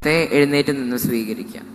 ഗാനത്തെ എഴുന്നേറ്റ് നിന്ന് സ്വീകരിക്കാം.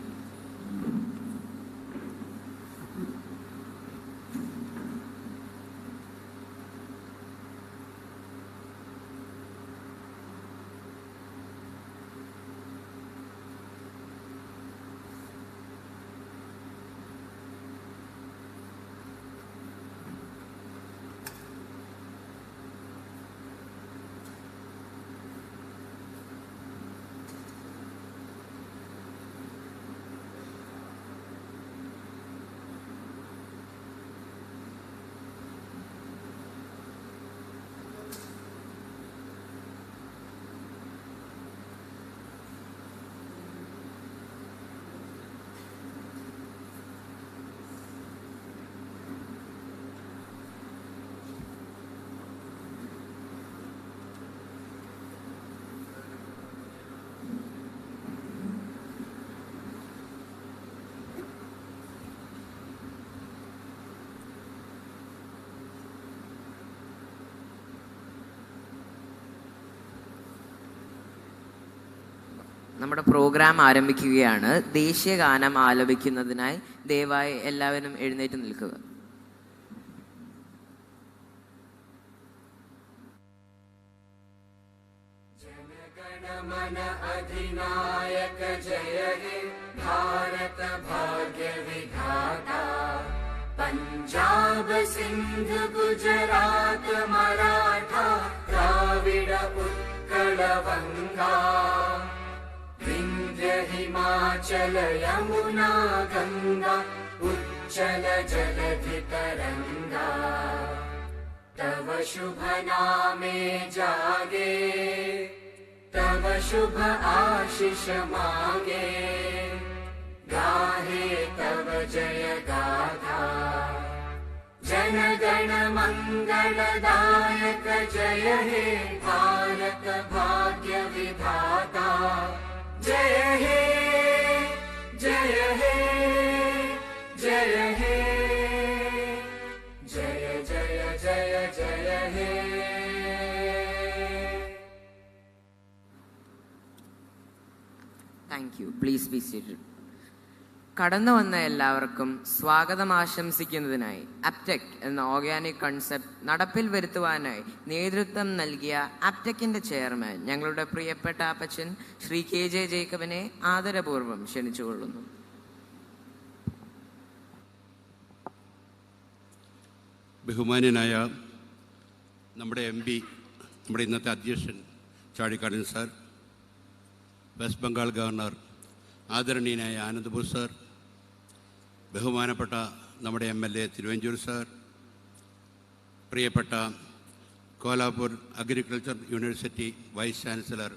നമ്മുടെ പ്രോഗ്രാം ആരംഭിക്കുകയാണ്. ദേശീയ ഗാനം ആലപിക്കുന്നതിനായി ദയവായി എല്ലാവരും എഴുന്നേറ്റ് നിൽക്കുക. जनगणमन अधिनायक जय हे भारत भाग्य विधाता पंजाब सिंध गुजरात मराठा द्राविड उत्कल गंगा विंध्य हिमाचल यमुना गंगा उच्चल जलधि तरंगा तव शुभ नामे जागे तव शुभ आशीष मांगे गाहे तव जय गाथा जन गण मंगलदायक जय हे भारत भाग्य विधाता जय हे जय हे जय हे जय जय जय जय हे. Thank you. Please be seated. കടന്നു വന്ന എല്ലാവർക്കും സ്വാഗതം ആശംസിക്കുന്നതിനായി അപ്ടെക് എന്ന ഓർഗാനിക് കൺസെപ്റ്റ് നടപ്പിൽ വരുത്തുവാനായി നേതൃത്വം നൽകിയ അപ്ടെക്കിന്റെ ചെയർമാൻ ഞങ്ങളുടെ പ്രിയപ്പെട്ട അപ്പച്ചൻ ശ്രീ KJ ജേക്കബിനെ ആദരപൂർവ്വം ക്ഷണിച്ചുകൊള്ളുന്നു. ബഹുമാന്യനായ നമ്മുടെ MP, നമ്മുടെ ഇന്നത്തെ അധ്യക്ഷൻ Chazhikadan sir, West Bengal governor ആദരണീയനായ ആനന്ദ്പൂർ സാർ, ബഹുമാനപ്പെട്ട നമ്മുടെ MLA തിരുവഞ്ചൂർ സാർ, പ്രിയപ്പെട്ട Kolhapur agriculture university vice chancellor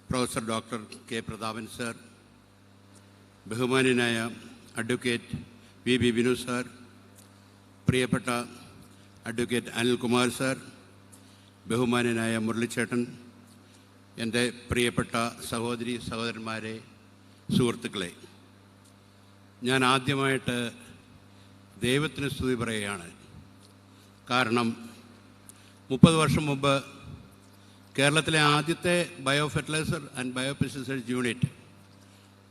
professor doctor K. Prathapan sir, ബഹുമാന്യനായ അഡ്വക്കേറ്റ് VB വിനു സാർ, പ്രിയപ്പെട്ട അഡ്വക്കേറ്റ് അനിൽകുമാർ സാർ, ബഹുമാന്യനായ മുരളിച്ചേട്ടൻ, എൻ്റെ പ്രിയപ്പെട്ട സഹോദരി സഹോദരന്മാരെ, സുഹൃത്തുക്കളെ, ഞാൻ ആദ്യമായിട്ട് ദൈവത്തിന് സ്തുതി പറയുകയാണ്. കാരണം 30 വർഷം മുമ്പ് കേരളത്തിലെ ആദ്യത്തെ bio fertiliser and bio pesticides unit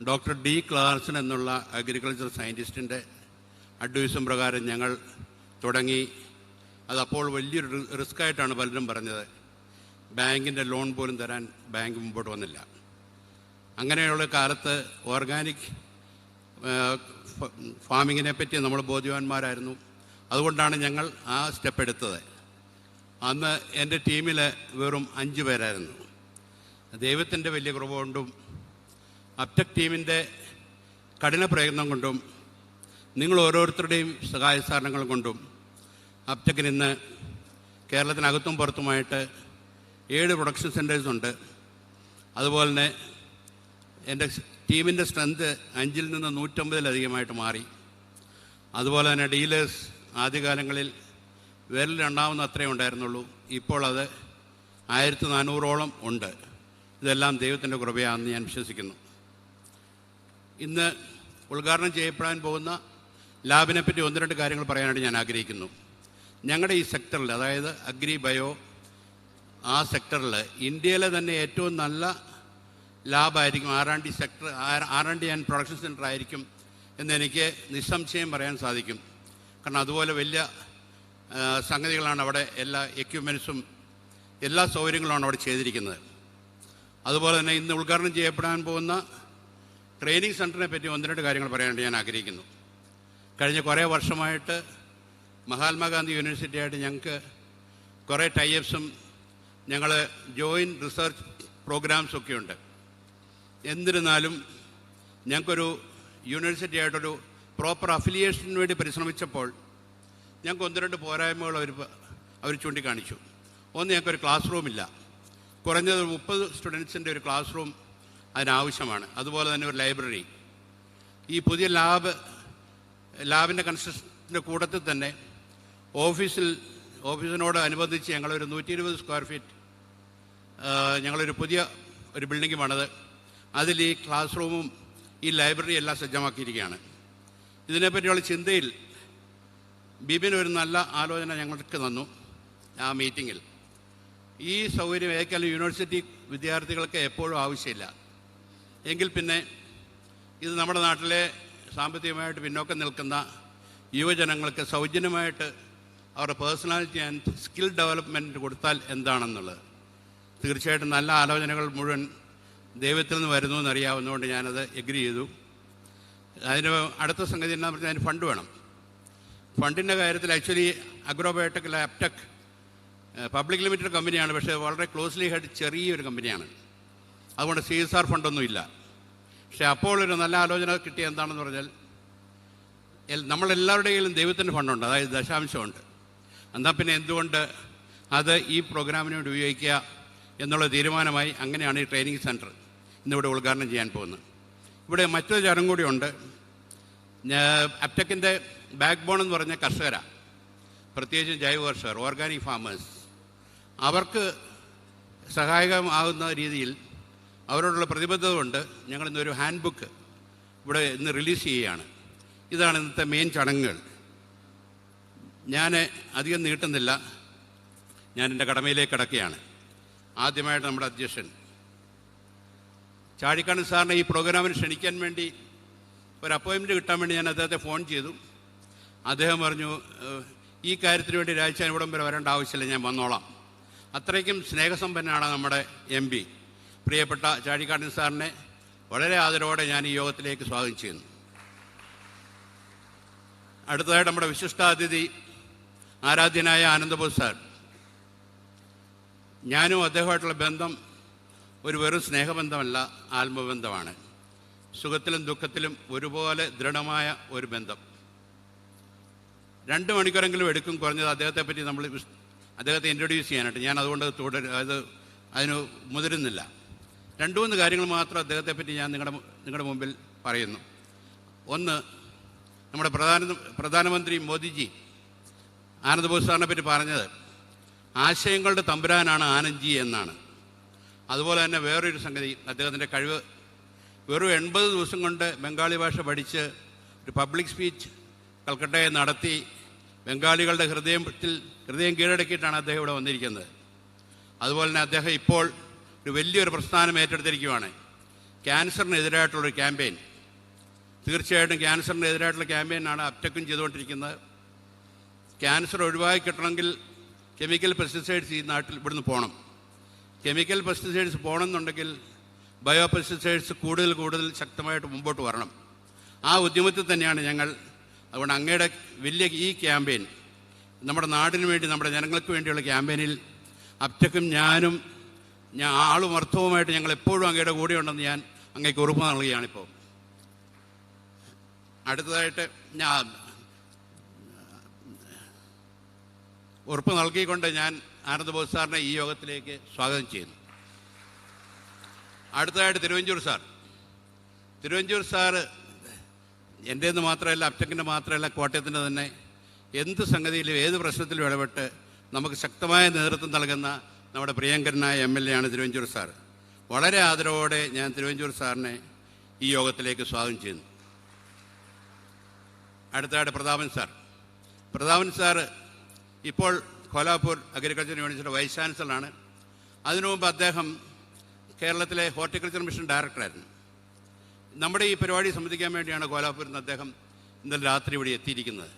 doctor D. ക്ലാർസൺ എന്നുള്ള അഗ്രികൾച്ചർ സയൻറ്റിസ്റ്റിൻ്റെ അഡ്വൈസും പ്രകാരം ഞങ്ങൾ തുടങ്ങി. അതപ്പോൾ വലിയൊരു റിസ്ക്കായിട്ടാണ് പലരും പറഞ്ഞത്. ബാങ്കിൻ്റെ ലോൺ പോലും തരാൻ ബാങ്ക് മുമ്പോട്ട് വന്നില്ല. അങ്ങനെയുള്ള കാലത്ത് ഓർഗാനിക് ഫാമിങ്ങിനെ പറ്റി നമ്മൾ ബോധ്യവാന്മാരായിരുന്നു. അതുകൊണ്ടാണ് ഞങ്ങൾ ആ സ്റ്റെപ്പ് എടുത്തത്. അന്ന് എൻ്റെ ടീമിൽ വെറും 5 പേരായിരുന്നു. ദൈവത്തിൻ്റെ വലിയ കൃപ കൊണ്ടും അപ്ടെക് ടീമിൻ്റെ കഠിന പ്രയത്നം കൊണ്ടും നിങ്ങൾ ഓരോരുത്തരുടെയും സഹായ സഹകരണങ്ങൾ കൊണ്ടും അപ്ടെക്കിന് ഇന്ന് കേരളത്തിനകത്തും പുറത്തുമായിട്ട് 7 പ്രൊഡക്ഷൻ സെൻറ്റേഴ്സ് ഉണ്ട്. അതുപോലെ തന്നെ എൻ്റെ ടീമിൻ്റെ സ്ട്രെങ്ത് 5-ൽ നിന്ന് 150-ലധികമായിട്ട് മാറി. അതുപോലെ തന്നെ ഡീലേഴ്സ് ആദ്യകാലങ്ങളിൽ വിരലിൽ എണ്ണാവുന്ന അത്രയേ ഉണ്ടായിരുന്നുള്ളൂ. ഇപ്പോൾ അത് 1400-ഓളം ഉണ്ട്. ഇതെല്ലാം ദൈവത്തിൻ്റെ കൃപയാണെന്ന് ഞാൻ വിശ്വസിക്കുന്നു. ഇന്ന് ഉദ്ഘാടനം ചെയ്യപ്പെടാൻ പോകുന്ന ലാബിനെ പറ്റി 1-2 കാര്യങ്ങൾ പറയാനായിട്ട് ഞാൻ ആഗ്രഹിക്കുന്നു. ഞങ്ങളുടെ ഈ സെക്ടറിൽ, അതായത് അഗ്രി ബയോ, ആ സെക്ടറിൽ ഇന്ത്യയിലെ തന്നെ ഏറ്റവും നല്ല ലാബായിരിക്കും, R&D sector, R&D and production centre ആയിരിക്കും എന്നെനിക്ക് നിസ്സംശയം പറയാൻ സാധിക്കും. കാരണം അതുപോലെ വലിയ സംഗതികളാണ് അവിടെ, എല്ലാ എക്യുപ്മെൻറ്റ്സും എല്ലാ സൗകര്യങ്ങളുമാണ് അവിടെ ചെയ്തിരിക്കുന്നത്. അതുപോലെ തന്നെ ഇന്ന് ഉദ്ഘാടനം ചെയ്യപ്പെടാൻ പോകുന്ന ട്രെയിനിങ് സെൻറ്ററിനെ പറ്റി 1-2 കാര്യങ്ങൾ പറയാനായിട്ട് ഞാൻ ആഗ്രഹിക്കുന്നു. കഴിഞ്ഞ കുറേ വർഷമായിട്ട് മഹാത്മാഗാന്ധി യൂണിവേഴ്സിറ്റിയായിട്ട് ഞങ്ങൾക്ക് കുറേ ടൈപ്സും ഞങ്ങൾ ജോയിൻറ്റ് റിസർച്ച് പ്രോഗ്രാംസൊക്കെ ഉണ്ട്. എന്നിരുന്നാലും ഞങ്ങൾക്കൊരു യൂണിവേഴ്സിറ്റി ആയിട്ടൊരു പ്രോപ്പർ അഫിലിയേഷന് വേണ്ടി പരിശ്രമിച്ചപ്പോൾ ഞങ്ങൾക്ക് 1-2 പോരായ്മകൾ അവർ ചൂണ്ടിക്കാണിച്ചു. ഒന്ന്, ഞങ്ങൾക്കൊരു ക്ലാസ് റൂമില്ല. കുറഞ്ഞത് 30 സ്റ്റുഡൻസിൻ്റെ ഒരു ക്ലാസ് റൂം അതിനാവശ്യമാണ്. അതുപോലെ തന്നെ ഒരു ലൈബ്രറി. ഈ പുതിയ ലാബിൻ്റെ കൺസ്ട്രക്ഷൻ്റെ കൂട്ടത്തിൽ തന്നെ ഓഫീസിനോട് അനുബന്ധിച്ച് ഞങ്ങളൊരു 120 സ്ക്വയർ ഫീറ്റ് ഞങ്ങളൊരു പുതിയ ഒരു ബിൽഡിംഗ് പണിത് അതിൽ ഈ ക്ലാസ് റൂമും ഈ ലൈബ്രറി എല്ലാം സജ്ജമാക്കിയിരിക്കുകയാണ്. ഇതിനെപ്പറ്റിയുള്ള ചിന്തയിൽ ബിബിൻ ഒരു നല്ല ആലോചന ഞങ്ങൾക്ക് തന്നു ആ മീറ്റിങ്ങിൽ. ഈ സൗകര്യം ഏക്കാലും യൂണിവേഴ്സിറ്റി വിദ്യാർത്ഥികൾക്ക് എപ്പോഴും ആവശ്യമില്ല. എങ്കിൽ പിന്നെ ഇത് നമ്മുടെ നാട്ടിലെ സാമ്പത്തികമായിട്ട് പിന്നോക്കം നിൽക്കുന്ന യുവജനങ്ങൾക്ക് സൗജന്യമായിട്ട് അവരുടെ പേഴ്സണാലിറ്റി ആൻഡ് സ്കിൽ ഡെവലപ്മെൻറ്റ് കൊടുത്താൽ എന്താണെന്നുള്ളത്. തീർച്ചയായിട്ടും നല്ല ആലോചനകൾ മുഴുവൻ ദൈവത്തിൽ നിന്ന് വരുന്നു എന്നറിയാവുന്നതുകൊണ്ട് ഞാനത് എഗ്രി ചെയ്തു. അതിന് അടുത്ത സംഗതി എന്താ പറഞ്ഞാൽ അതിന് ഫണ്ട് വേണം. ഫണ്ടിൻ്റെ കാര്യത്തിൽ ആക്ച്വലി അഗ്രോബയോടെക് ലാപ്ടെക് പബ്ലിക് ലിമിറ്റഡ് കമ്പനിയാണ്, പക്ഷേ വളരെ ക്ലോസ്ലി ഹെഡ് ചെറിയൊരു കമ്പനിയാണ്. അതുകൊണ്ട് CSR ഫണ്ടൊന്നുമില്ല. പക്ഷേ അപ്പോൾ ഒരു നല്ല ആലോചന കിട്ടിയ എന്താണെന്ന് പറഞ്ഞാൽ നമ്മളെല്ലാവരുടെയും ദൈവത്തിൻ്റെ ഫണ്ടുണ്ട്, അതായത് ദശാംശമുണ്ട്. എന്നാൽ പിന്നെ എന്തുകൊണ്ട് അത് ഈ പ്രോഗ്രാമിന് വേണ്ടി ഉപയോഗിക്കുക എന്നുള്ള തീരുമാനമായി. അങ്ങനെയാണ് ഈ ട്രെയിനിങ് സെൻറ്റർ ഇന്നിവിടെ ഉദ്ഘാടനം ചെയ്യാൻ പോകുന്നത്. ഇവിടെ മറ്റൊരു ചരം കൂടിയുണ്ട്. അപ്ടെക്കിൻ്റെ ബാക്ക് ബോൺ എന്ന് പറഞ്ഞ കർഷകരാണ്, പ്രത്യേകിച്ചും ജൈവ കർഷകർ, ഓർഗാനിക് ഫാമേഴ്സ്. അവർക്ക് സഹായകമാകുന്ന രീതിയിൽ അവരോടുള്ള പ്രതിബദ്ധത കൊണ്ട് ഞങ്ങൾ ഇന്നൊരു ഹാൻഡ് ബുക്ക് ഇവിടെ ഇന്ന് റിലീസ് ചെയ്യുകയാണ്. ഇതാണ് ഇന്നത്തെ മെയിൻ ചടങ്ങുകൾ. ഞാൻ അധികം നീട്ടുന്നില്ല, ഞാൻ എൻ്റെ കടമയിലേക്ക് കിടക്കുകയാണ്. ആദ്യമായിട്ട് നമ്മുടെ അധ്യക്ഷൻ ചാഴിക്കാടൻ സാറിനെ ഈ പ്രോഗ്രാമിന് ക്ഷണിക്കാൻ വേണ്ടി ഒരു അപ്പോയിൻമെൻറ്റ് കിട്ടാൻ വേണ്ടി ഞാൻ അദ്ദേഹത്തെ ഫോൺ ചെയ്തു. അദ്ദേഹം പറഞ്ഞു, ഈ കാര്യത്തിന് വേണ്ടി രാജസ്ഥാൻ ഇവിടം വരെ വരേണ്ട ആവശ്യമില്ല, ഞാൻ വന്നോളാം. അത്രയ്ക്കും സ്നേഹസമ്പന്നനാണ് നമ്മുടെ MP. പ്രിയപ്പെട്ട ചാഴിക്കാടൻ സാറിനെ വളരെ ആദരവോടെ ഞാൻ ഈ യോഗത്തിലേക്ക് സ്വാഗതം ചെയ്യുന്നു. അടുത്തതായിട്ട് നമ്മുടെ വിശിഷ്ടാതിഥി ആരാധ്യനായ ആനന്ദബോസ് സാർ. ഞാനും അദ്ദേഹമായിട്ടുള്ള ബന്ധം ഒരു വെറും സ്നേഹബന്ധമല്ല, ആത്മബന്ധമാണ്. സുഖത്തിലും ദുഃഖത്തിലും ഒരുപോലെ ദൃഢമായ ഒരു ബന്ധം. 2 മണിക്കൂറെങ്കിലും എടുക്കും കുറഞ്ഞത് അദ്ദേഹത്തെ ഇൻട്രൊഡ്യൂസ് ചെയ്യാനായിട്ട്. ഞാൻ അതുകൊണ്ട് അതിന് മുതിരുന്നില്ല. 2-3 കാര്യങ്ങൾ മാത്രം അദ്ദേഹത്തെപ്പറ്റി ഞാൻ നിങ്ങളുടെ മുമ്പിൽ പറയുന്നു. ഒന്ന്, നമ്മുടെ പ്രധാനമന്ത്രി മോദിജി ആനന്ദബോസ് സാറിനെ പറ്റി പറഞ്ഞത് ആശയങ്ങളുടെ തമ്പുരാനാണ് ആനന്ദ്ജി എന്നാണ്. അതുപോലെ തന്നെ വേറൊരു സംഗതി, അദ്ദേഹത്തിൻ്റെ കഴിവ്. വെറും 80 ദിവസം കൊണ്ട് ബംഗാളി ഭാഷ പഠിച്ച് ഒരു പബ്ലിക് സ്പീച്ച് കൽക്കട്ടയിൽ നടത്തി ബംഗാളികളുടെ ഹൃദയം കീഴടക്കിയിട്ടാണ് അദ്ദേഹം ഇവിടെ വന്നിരിക്കുന്നത്. അതുപോലെ തന്നെ അദ്ദേഹം ഇപ്പോൾ ഒരു വലിയൊരു പ്രസ്ഥാനം ഏറ്റെടുത്തിരിക്കുകയാണ്, ക്യാൻസറിനെതിരായിട്ടുള്ളൊരു ക്യാമ്പയിൻ. തീർച്ചയായിട്ടും ക്യാൻസറിനെതിരായിട്ടുള്ള ക്യാമ്പയിനാണ് അപ്ടെക്കും ചെയ്തുകൊണ്ടിരിക്കുന്നത്. ക്യാൻസർ ഒഴിവാക്കി കിട്ടണമെങ്കിൽ കെമിക്കൽ പെസ്റ്റിസൈഡ്സ് ഈ നാട്ടിൽ ഇവിടുന്ന് പോകണം. കെമിക്കൽ പെസ്റ്റിസൈഡ്സ് പോകണമെന്നുണ്ടെങ്കിൽ ബയോ പെസ്റ്റിസൈഡ്സ് കൂടുതൽ ശക്തമായിട്ട് മുമ്പോട്ട് വരണം. ആ ഉദ്യമത്തിൽ തന്നെയാണ് ഞങ്ങൾ. അതുകൊണ്ട് അങ്ങയുടെ വലിയ ഈ ക്യാമ്പയിൻ, നമ്മുടെ നാടിന് വേണ്ടി, നമ്മുടെ ജനങ്ങൾക്ക് വേണ്ടിയുള്ള ക്യാമ്പയിനിൽ അപ്ടെക്കും ഞാനും ആളും അർത്ഥവുമായിട്ട് ഞങ്ങൾ എപ്പോഴും അങ്ങയുടെ കൂടെയുണ്ടെന്ന് ഞാൻ അങ്ങേക്ക് ഉറപ്പ് നൽകുകയാണിപ്പോൾ. അടുത്തതായിട്ട് ഞാൻ ഉറപ്പ് നൽകിക്കൊണ്ട് ഞാൻ ആനന്ദബോസ് സാറിനെ ഈ യോഗത്തിലേക്ക് സ്വാഗതം ചെയ്യുന്നു. അടുത്തതായിട്ട് തിരുവഞ്ചൂർ സാറ് എൻ്റേന്ന് മാത്രമല്ല, അപ്ടെക്കിൻ്റെ മാത്രമല്ല, കോട്ടയത്തിൻ്റെ തന്നെ എന്ത് സംഗതിയിലും ഏത് പ്രശ്നത്തിലും ഇടപെട്ട് നമുക്ക് ശക്തമായ നേതൃത്വം നൽകുന്ന നമ്മുടെ പ്രിയങ്കരനായ MLA ആണ് തിരുവഞ്ചൂർ സാർ. വളരെ ആദരവോടെ ഞാൻ തിരുവഞ്ചൂർ സാറിനെ ഈ യോഗത്തിലേക്ക് സ്വാഗതം ചെയ്യുന്നു. അടുത്തതായിട്ട് പ്രതാപൻ സാർ ഇപ്പോൾ കോലാപൂർ അഗ്രികൾച്ചർ യൂണിവേഴ്സിറ്റിയുടെ വൈസ് ചാൻസലറാണ്. അതിനു മുമ്പ് അദ്ദേഹം കേരളത്തിലെ ഹോർട്ടിക്കൾച്ചർ മിഷൻ ഡയറക്ടറായിരുന്നു. നമ്മുടെ ഈ പരിപാടി സംബന്ധിക്കാൻ വേണ്ടിയാണ് കോലാപൂരിൽ നിന്ന് അദ്ദേഹം ഇന്നലെ രാത്രി ഇവിടെ എത്തിയിരിക്കുന്നത്.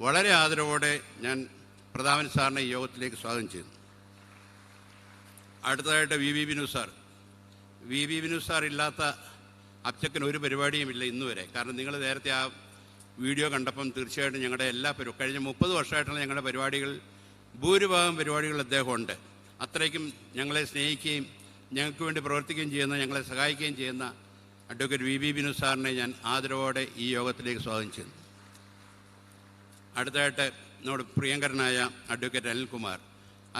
വളരെ ആദരവോടെ ഞാൻ പ്രതാപൻ സാറിനെ ഈ യോഗത്തിലേക്ക് സ്വാഗതം ചെയ്യുന്നു. അടുത്തതായിട്ട് V V Vinu sir. V V Vinu sir ഇല്ലാത്ത അപ്റ്റക്കിന് ഒരു പരിപാടിയുമില്ല ഇന്ന് വരെ. കാരണം നിങ്ങൾ നേരത്തെ ആ വീഡിയോ കണ്ടപ്പം തീർച്ചയായിട്ടും ഞങ്ങളുടെ എല്ലാ കഴിഞ്ഞ 30 വർഷമായിട്ടുള്ള ഞങ്ങളുടെ പരിപാടികൾ ഭൂരിഭാഗം പരിപാടികൾ അദ്ദേഹമുണ്ട്. അത്രയ്ക്കും ഞങ്ങളെ സ്നേഹിക്കുകയും ഞങ്ങൾക്ക് വേണ്ടി പ്രവർത്തിക്കുകയും ചെയ്യുന്ന, ഞങ്ങളെ സഹായിക്കുകയും ചെയ്യുന്ന അഡ്വക്കേറ്റ് വി വി വിനു സാറിനെ ഞാൻ ആദരവോടെ ഈ യോഗത്തിലേക്ക് സ്വാഗതം ചെയ്യുന്നു. അടുത്തതായിട്ട് നമ്മുടെ പ്രിയങ്കരനായ അഡ്വക്കേറ്റ് അനിൽകുമാർ.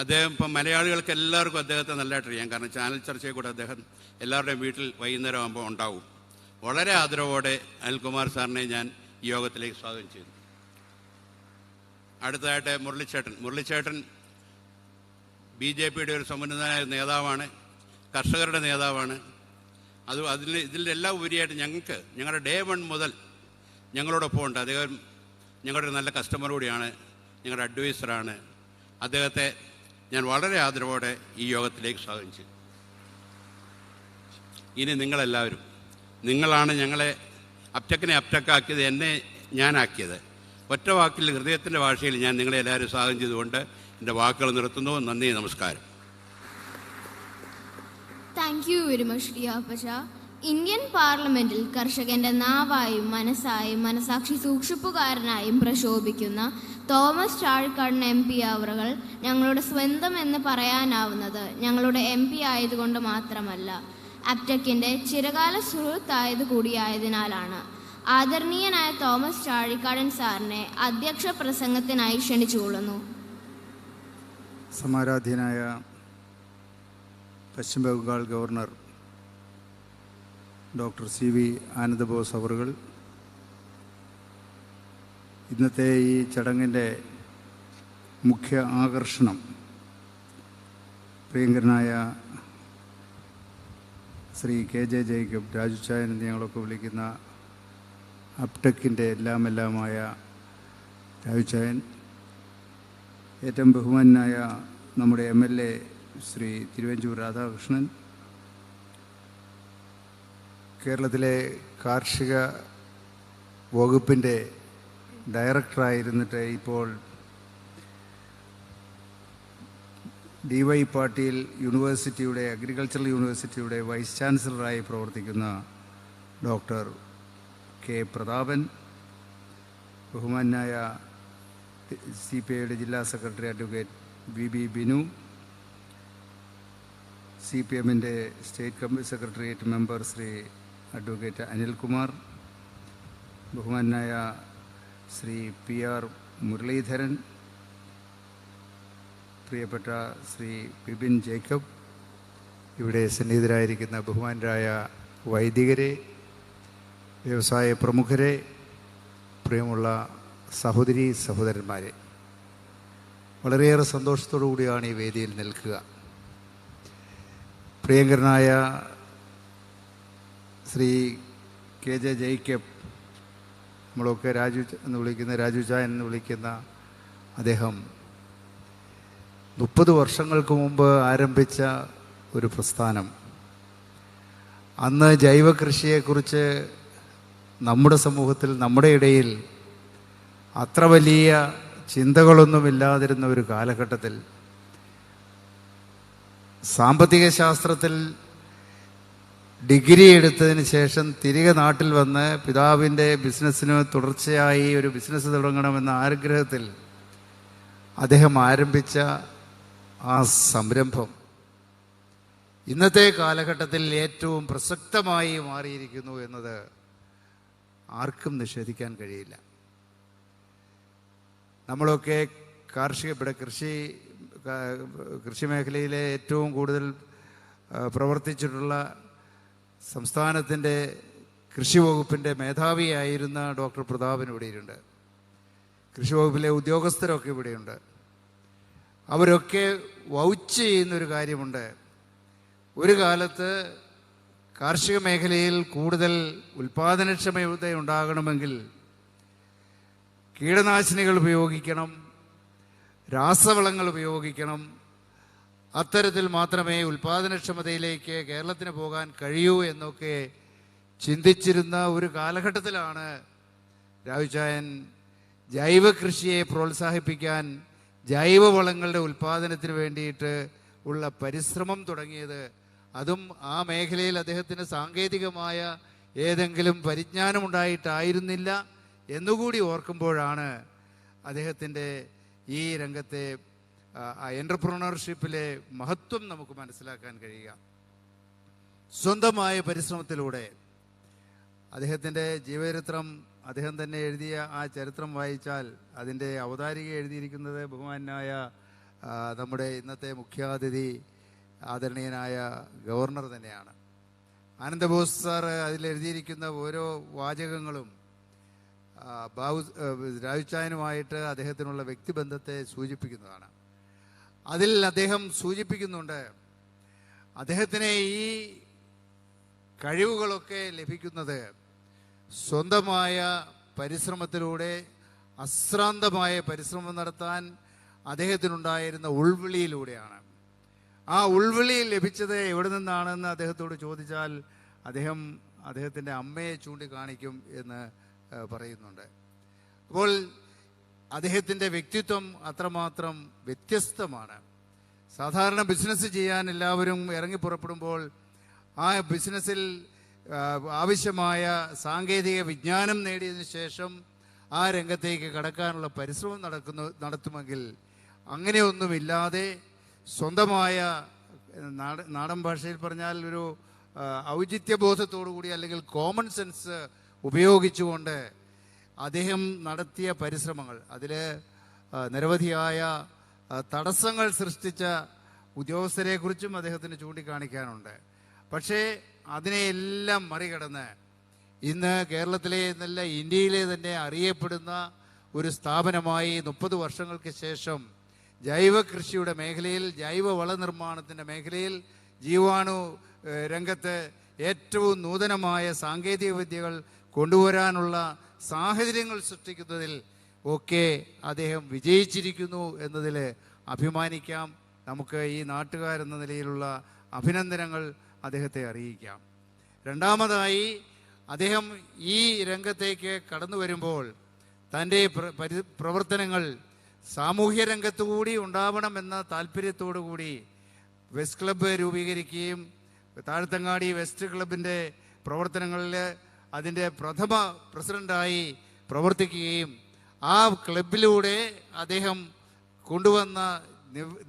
അദ്ദേഹം ഇപ്പം മലയാളികൾക്ക് എല്ലാവർക്കും അദ്ദേഹത്തെ നല്ലതായിട്ട് അറിയാം. കാരണം ചാനൽ ചർച്ചയിൽ കൂടെ അദ്ദേഹം എല്ലാവരുടെയും വീട്ടിൽ വൈകുന്നേരം ആകുമ്പോൾ ഉണ്ടാവും. വളരെ ആദരവോടെ അനിൽകുമാർ സാറിനെ ഞാൻ ഈ യോഗത്തിലേക്ക് സ്വാഗതം ചെയ്യുന്നു. അടുത്തതായിട്ട് മുരളിച്ചേട്ടൻ BJPയുടെ ഒരു സമുന്നതനായ നേതാവാണ്, കർഷകരുടെ നേതാവാണ്. ഇതിൻ്റെ എല്ലാം ഉപരിയായിട്ട് ഞങ്ങളുടെ ഡേ 1 മുതൽ ഞങ്ങളോടൊപ്പം ഉണ്ട്. അദ്ദേഹം ഞങ്ങളുടെ ഒരു നല്ല കസ്റ്റമർ കൂടിയാണ്, ഞങ്ങളുടെ അഡ്വൈസറാണ്. അദ്ദേഹത്തെ ഞാൻ വളരെ ആദരവോടെ ഈ യോഗത്തിലേക്ക് സ്വാഗതം ചെയ്തു. ഇനി നിങ്ങളാണ് ഞങ്ങളെ അപ്റ്റക്കിനെ അപ്റ്റക്കാക്കിയത്, എന്നെ ഞാനാക്കിയത്. ഒറ്റ വാക്കിൽ ഹൃദയത്തിൻ്റെ ഭാഷയിൽ ഞാൻ നിങ്ങളെ എല്ലാവരും സ്വാഗതം ചെയ്തുകൊണ്ട് എൻ്റെ വാക്കുകൾ നിർത്തുന്നു. നന്ദി, നമസ്കാരം. താങ്ക് യു വെരി മച്ച് ഡിയാപ്പച്ച. ഇന്ത്യൻ പാർലമെന്റിൽ കർഷകന്റെ നാവായും മനസ്സായും മനസാക്ഷി സൂക്ഷിപ്പുകാരനായും പ്രശോഭിക്കുന്ന തോമസ് ചാഴിക്കാടൻ MP അവറുകൾ ഞങ്ങളുടെ സ്വന്തം എന്ന് പറയാനാവുന്നത് ഞങ്ങളുടെ MP ആയതുകൊണ്ട് മാത്രമല്ല, അപ്റ്റക്കിന്റെ ചിരകാല സുഹൃത്തായത് കൂടിയായതിനാലാണ്. ആദരണീയനായ തോമസ് ചാഴിക്കാടൻ സാറിനെ അധ്യക്ഷ പ്രസംഗത്തിനായി ക്ഷണിച്ചുകൊള്ളുന്നു. സമാരാധ്യനായ പശ്ചിമ Bengal governor doctor CV Ananda Bose അവറുകൾ, ഇന്നത്തെ ഈ ചടങ്ങിൻ്റെ മുഖ്യ ആകർഷണം പ്രിയങ്കരനായ ശ്രീ KJ ജേക്കബ്, രാജുച്ചായൻ എന്ന് ഞങ്ങളൊക്കെ വിളിക്കുന്ന അപ്റ്റക്കിൻ്റെ എല്ലാമായ രാജുച്ചായൻ, ഏറ്റവും ബഹുമാനായ നമ്മുടെ MLA ശ്രീ തിരുവഞ്ചൂർ രാധാകൃഷ്ണൻ, കേരളത്തിലെ കാർഷിക വകുപ്പിൻ്റെ ഡയറക്ടറായിരുന്നിട്ട് ഇപ്പോൾ DY പാട്ടീൽ യൂണിവേഴ്സിറ്റിയുടെ, അഗ്രികൾച്ചറൽ യൂണിവേഴ്സിറ്റിയുടെ വൈസ് ചാൻസലറായി പ്രവർത്തിക്കുന്ന ഡോക്ടർ K പ്രതാപൻ, ബഹുമാനായ CPIയുടെ ജില്ലാ സെക്രട്ടറി അഡ്വക്കേറ്റ് VB ബിനു, CPMൻ്റെ state secretariat member Shri advocate Anilkumar, ബഹുമാനായ ശ്രീ PR മുരളീധരൻ, പ്രിയപ്പെട്ട ശ്രീ ബിബിൻ ജേക്കബ്, ഇവിടെ സന്നിഹിതരായിരിക്കുന്ന ബഹുമാനരായ വൈദികരെ, വ്യവസായ പ്രമുഖരെ, പ്രിയമുള്ള സഹോദരീ സഹോദരന്മാരെ, വളരെയേറെ സന്തോഷത്തോടു കൂടിയാണ് ഈ വേദിയിൽ നിൽക്കുക. പ്രിയങ്കരനായ ശ്രീ KJ ജേക്കബ്, നമ്മളൊക്കെ രാജുചായൻ എന്ന് വിളിക്കുന്ന അദ്ദേഹം 30 വർഷങ്ങൾക്ക് മുമ്പ് ആരംഭിച്ച ഒരു പ്രസ്ഥാനം, അന്ന് ജൈവ കൃഷിയെക്കുറിച്ച് നമ്മുടെ സമൂഹത്തിൽ, നമ്മുടെ ഇടയിൽ അത്ര വലിയ ചിന്തകളൊന്നുമില്ലാതിരുന്ന ഒരു കാലഘട്ടത്തിൽ സാമ്പത്തിക ശാസ്ത്രത്തിൽ ഡിഗ്രി എടുത്തതിന് ശേഷം തിരികെ നാട്ടിൽ വന്ന് പിതാവിൻ്റെ ബിസിനസ്സിന് തുടർച്ചയായി ഒരു ബിസിനസ് തുടങ്ങണമെന്ന ആഗ്രഹത്തിൽ അദ്ദേഹം ആരംഭിച്ച ആ സംരംഭം ഇന്നത്തെ കാലഘട്ടത്തിൽ ഏറ്റവും പ്രസക്തമായി മാറിയിരിക്കുന്നു എന്നത് ആർക്കും നിഷേധിക്കാൻ കഴിയില്ല. നമ്മളൊക്കെ കൃഷി മേഖലയിലെ ഏറ്റവും കൂടുതൽ പ്രവർത്തിച്ചിട്ടുള്ള സംസ്ഥാനത്തിൻ്റെ കൃഷി വകുപ്പിൻ്റെ മേധാവിയായിരുന്ന ഡോക്ടർ പ്രതാപൻ ഇവിടെയുണ്ട്. കൃഷി വകുപ്പിലെ ഉദ്യോഗസ്ഥരൊക്കെ ഇവിടെയുണ്ട്. അവരൊക്കെ വൗച്ച് ചെയ്യുന്നൊരു കാര്യമുണ്ട്. ഒരു കാലത്ത് കാർഷിക മേഖലയിൽ കൂടുതൽ ഉൽപാദനക്ഷമത ഉണ്ടാകണമെങ്കിൽ കീടനാശിനികൾ ഉപയോഗിക്കണം, രാസവളങ്ങൾ ഉപയോഗിക്കണം, അത്തരത്തിൽ മാത്രമേ ഉൽപാദനക്ഷമതയിലേക്ക് കേരളത്തിന് പോകാൻ കഴിയൂ എന്നൊക്കെ ചിന്തിച്ചിരുന്ന ഒരു കാലഘട്ടത്തിലാണ് രാവുച്ചായൻ ജൈവ കൃഷിയെ പ്രോത്സാഹിപ്പിക്കാൻ ജൈവവളങ്ങളുടെ ഉൽപാദനത്തിന് വേണ്ടിയിട്ട് ഉള്ള പരിശ്രമം തുടങ്ങിയത്. അതും ആ മേഖലയിൽ അദ്ദേഹത്തിന് സാങ്കേതികമായ ഏതെങ്കിലും പരിജ്ഞാനമുണ്ടായിട്ടായിരുന്നില്ല എന്നുകൂടി ഓർക്കുമ്പോഴാണ് അദ്ദേഹത്തിൻ്റെ ഈ രംഗത്തെ എൻ്റർപ്രണർഷിപ്പിലെ മഹത്വം നമുക്ക് മനസ്സിലാക്കാൻ കഴിയുക. സ്വന്തമായ പരിശ്രമത്തിലൂടെ അദ്ദേഹത്തിൻ്റെ ജീവചരിത്രം അദ്ദേഹം തന്നെ എഴുതിയ ആ ചരിത്രം വായിച്ചാൽ അതിൻ്റെ അവതാരിക എഴുതിയിരിക്കുന്നത് ബഹുമാനായ നമ്മുടെ ഇന്നത്തെ മുഖ്യാതിഥി ആദരണീയനായ ഗവർണർ തന്നെയാണ്. ആനന്ദബോസ് സാർ അതിലെഴുതിയിരിക്കുന്ന ഓരോ വാചകങ്ങളും രാവുച്ചായനുമായിട്ട് അദ്ദേഹത്തിനുള്ള വ്യക്തിബന്ധത്തെ സൂചിപ്പിക്കുന്നതാണ്. അതിൽ അദ്ദേഹം സൂചിപ്പിക്കുന്നുണ്ട്, അദ്ദേഹത്തിന് ഈ കഴിവുകളൊക്കെ ലഭിക്കുന്നത് സ്വന്തമായ പരിശ്രമത്തിലൂടെ അശ്രാന്തമായ പരിശ്രമം നടത്താൻ അദ്ദേഹത്തിനുണ്ടായിരുന്ന ഉൾവിളിയിലൂടെയാണ്. ആ ഉൾവിളി ലഭിച്ചത് എവിടെ നിന്നാണെന്ന് അദ്ദേഹത്തോട് ചോദിച്ചാൽ അദ്ദേഹത്തിൻ്റെ അമ്മയെ ചൂണ്ടിക്കാണിക്കും എന്ന് പറയുന്നുണ്ട്. അപ്പോൾ അദ്ദേഹത്തിൻ്റെ വ്യക്തിത്വം അത്രമാത്രം വ്യത്യസ്തമാണ്. സാധാരണ ബിസിനസ് ചെയ്യാൻ എല്ലാവരും ഇറങ്ങി പുറപ്പെടുമ്പോൾ ആ ബിസിനസ്സിൽ ആവശ്യമായ സാങ്കേതിക വിജ്ഞാനം നേടിയതിനു ശേഷം ആ രംഗത്തേക്ക് കടക്കാനുള്ള പരിശ്രമം നടത്തുമെങ്കിൽ അങ്ങനെയൊന്നുമില്ലാതെ സ്വന്തമായ നാടൻ ഭാഷയിൽ പറഞ്ഞാൽ ഒരു ഔചിത്യബോധത്തോടു കൂടി അല്ലെങ്കിൽ കോമൺ സെൻസ് ഉപയോഗിച്ചുകൊണ്ട് അദ്ദേഹം നടത്തിയ പരിശ്രമങ്ങൾ, അതിൽ നിരവധിയായ തടസ്സങ്ങൾ സൃഷ്ടിച്ച ഉദ്യോഗസ്ഥരെക്കുറിച്ചും അദ്ദേഹത്തിന് ചൂണ്ടിക്കാണിക്കാനുണ്ട്. പക്ഷേ അതിനെയെല്ലാം മറികടന്ന് ഇന്ന് കേരളത്തിലെ എന്നല്ല ഇന്ത്യയിലെ തന്നെ അറിയപ്പെടുന്ന ഒരു സ്ഥാപനമായി 30 വർഷങ്ങൾക്ക് ശേഷം ജൈവ കൃഷിയുടെ മേഖലയിൽ, ജൈവ വളനിർമ്മാണത്തിൻ്റെ മേഖലയിൽ, ജീവാണു രംഗത്ത് ഏറ്റവും നൂതനമായ സാങ്കേതിക വിദ്യകൾ കൊണ്ടുവരാനുള്ള സാഹചര്യങ്ങൾ സൃഷ്ടിക്കുന്നതിൽ ഒക്കെ അദ്ദേഹം വിജയിച്ചിരിക്കുന്നു എന്നതിൽ അഭിമാനിക്കാം. നമുക്ക് ഈ നാട്ടുകാരെന്ന നിലയിലുള്ള അഭിനന്ദനങ്ങൾ അദ്ദേഹത്തെ അറിയിക്കാം. രണ്ടാമതായി, അദ്ദേഹം ഈ രംഗത്തേക്ക് കടന്നു വരുമ്പോൾ തൻ്റെ പ്രവർത്തനങ്ങൾ സാമൂഹ്യ രംഗത്തുകൂടി ഉണ്ടാവണമെന്ന താല്പര്യത്തോടു കൂടി വെസ്റ്റ് ക്ലബ്ബ് രൂപീകരിക്കുകയും താഴത്തങ്ങാടി വെസ്റ്റ് ക്ലബിൻ്റെ പ്രവർത്തനങ്ങളിൽ അതിൻ്റെ പ്രഥമ പ്രസിഡൻ്റായി പ്രവർത്തിക്കുകയും ആ ക്ലബിലൂടെ അദ്ദേഹം കൊണ്ടുവന്ന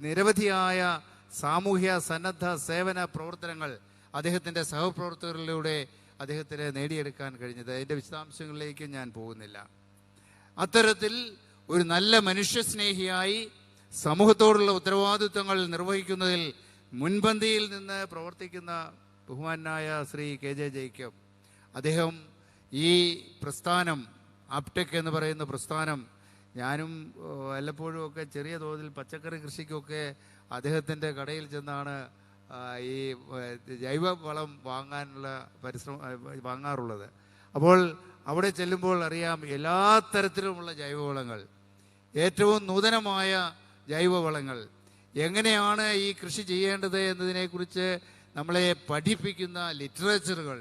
നിരവധിയായ സാമൂഹ്യ സന്നദ്ധ സേവന പ്രവർത്തനങ്ങൾ അദ്ദേഹത്തിൻ്റെ സഹപ്രവർത്തകരിലൂടെ അദ്ദേഹത്തിന് നേടിയെടുക്കാൻ കഴിഞ്ഞത്. അതിൻ്റെ വിശദാംശങ്ങളിലേക്ക് ഞാൻ പോകുന്നില്ല. അത്തരത്തിൽ ഒരു നല്ല മനുഷ്യസ്നേഹിയായി സമൂഹത്തോടുള്ള ഉത്തരവാദിത്വങ്ങൾ നിർവഹിക്കുന്നതിൽ മുൻപന്തിയിൽ നിന്ന് പ്രവർത്തിക്കുന്ന ബഹുമാനായ ശ്രീ KJ ജേക്കബ്, അദ്ദേഹം ഈ പ്രസ്ഥാനം ആപ്ടെക് എന്ന് പറയുന്ന പ്രസ്ഥാനം, ഞാനും വല്ലപ്പോഴും ഒക്കെ ചെറിയ തോതിൽ പച്ചക്കറി കൃഷിക്കൊക്കെ അദ്ദേഹത്തിൻ്റെ കടയിൽ ചെന്നാണ് ഈ ജൈവവളം വാങ്ങാറുള്ളത്. അപ്പോൾ അവിടെ ചെല്ലുമ്പോൾ അറിയാം എല്ലാ തരത്തിലുമുള്ള ജൈവവളങ്ങൾ, ഏറ്റവും നൂതനമായ ജൈവവളങ്ങൾ, എങ്ങനെയാണ് ഈ കൃഷി ചെയ്യേണ്ടത് എന്നതിനെക്കുറിച്ച് നമ്മളെ പഠിപ്പിക്കുന്ന ലിറ്ററേച്ചറുകൾ,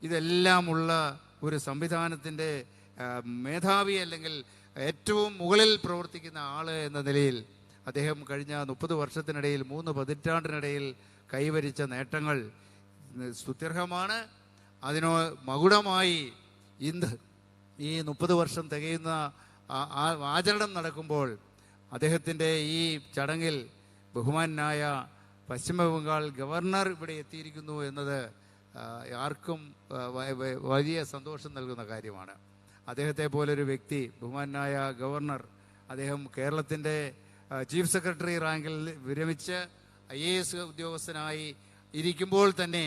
ഇതെല്ലാമുള്ള ഒരു സംവിധാനത്തിൻ്റെ മേധാവി അല്ലെങ്കിൽ ഏറ്റവും മുകളിൽ പ്രവർത്തിക്കുന്ന ആൾ എന്ന നിലയിൽ അദ്ദേഹം കഴിഞ്ഞ 30 വർഷത്തിനിടയിൽ 3 പതിറ്റാണ്ടിനിടയിൽ കൈവരിച്ച നേട്ടങ്ങൾ സ്തുത്യർഹമാണ്. അതിനോ മകുടമായി ഇന്ന് ഈ 30 വർഷം തികയുന്ന ആചരണം നടക്കുമ്പോൾ അദ്ദേഹത്തിൻ്റെ ഈ ചടങ്ങിൽ ബഹുമാനായ പശ്ചിമ ബംഗാൾ ഗവർണർ ഇവിടെ എത്തിയിരിക്കുന്നു എന്നത് ആർക്കും വലിയ സന്തോഷം നൽകുന്ന കാര്യമാണ്. അദ്ദേഹത്തെ പോലൊരു വ്യക്തി, ബഹുമാനായ ഗവർണർ, അദ്ദേഹം കേരളത്തിൻ്റെ ചീഫ് സെക്രട്ടറി റാങ്കിൽ വിരമിച്ച് IAS ഉദ്യോഗസ്ഥനായി ഇരിക്കുമ്പോൾ തന്നെ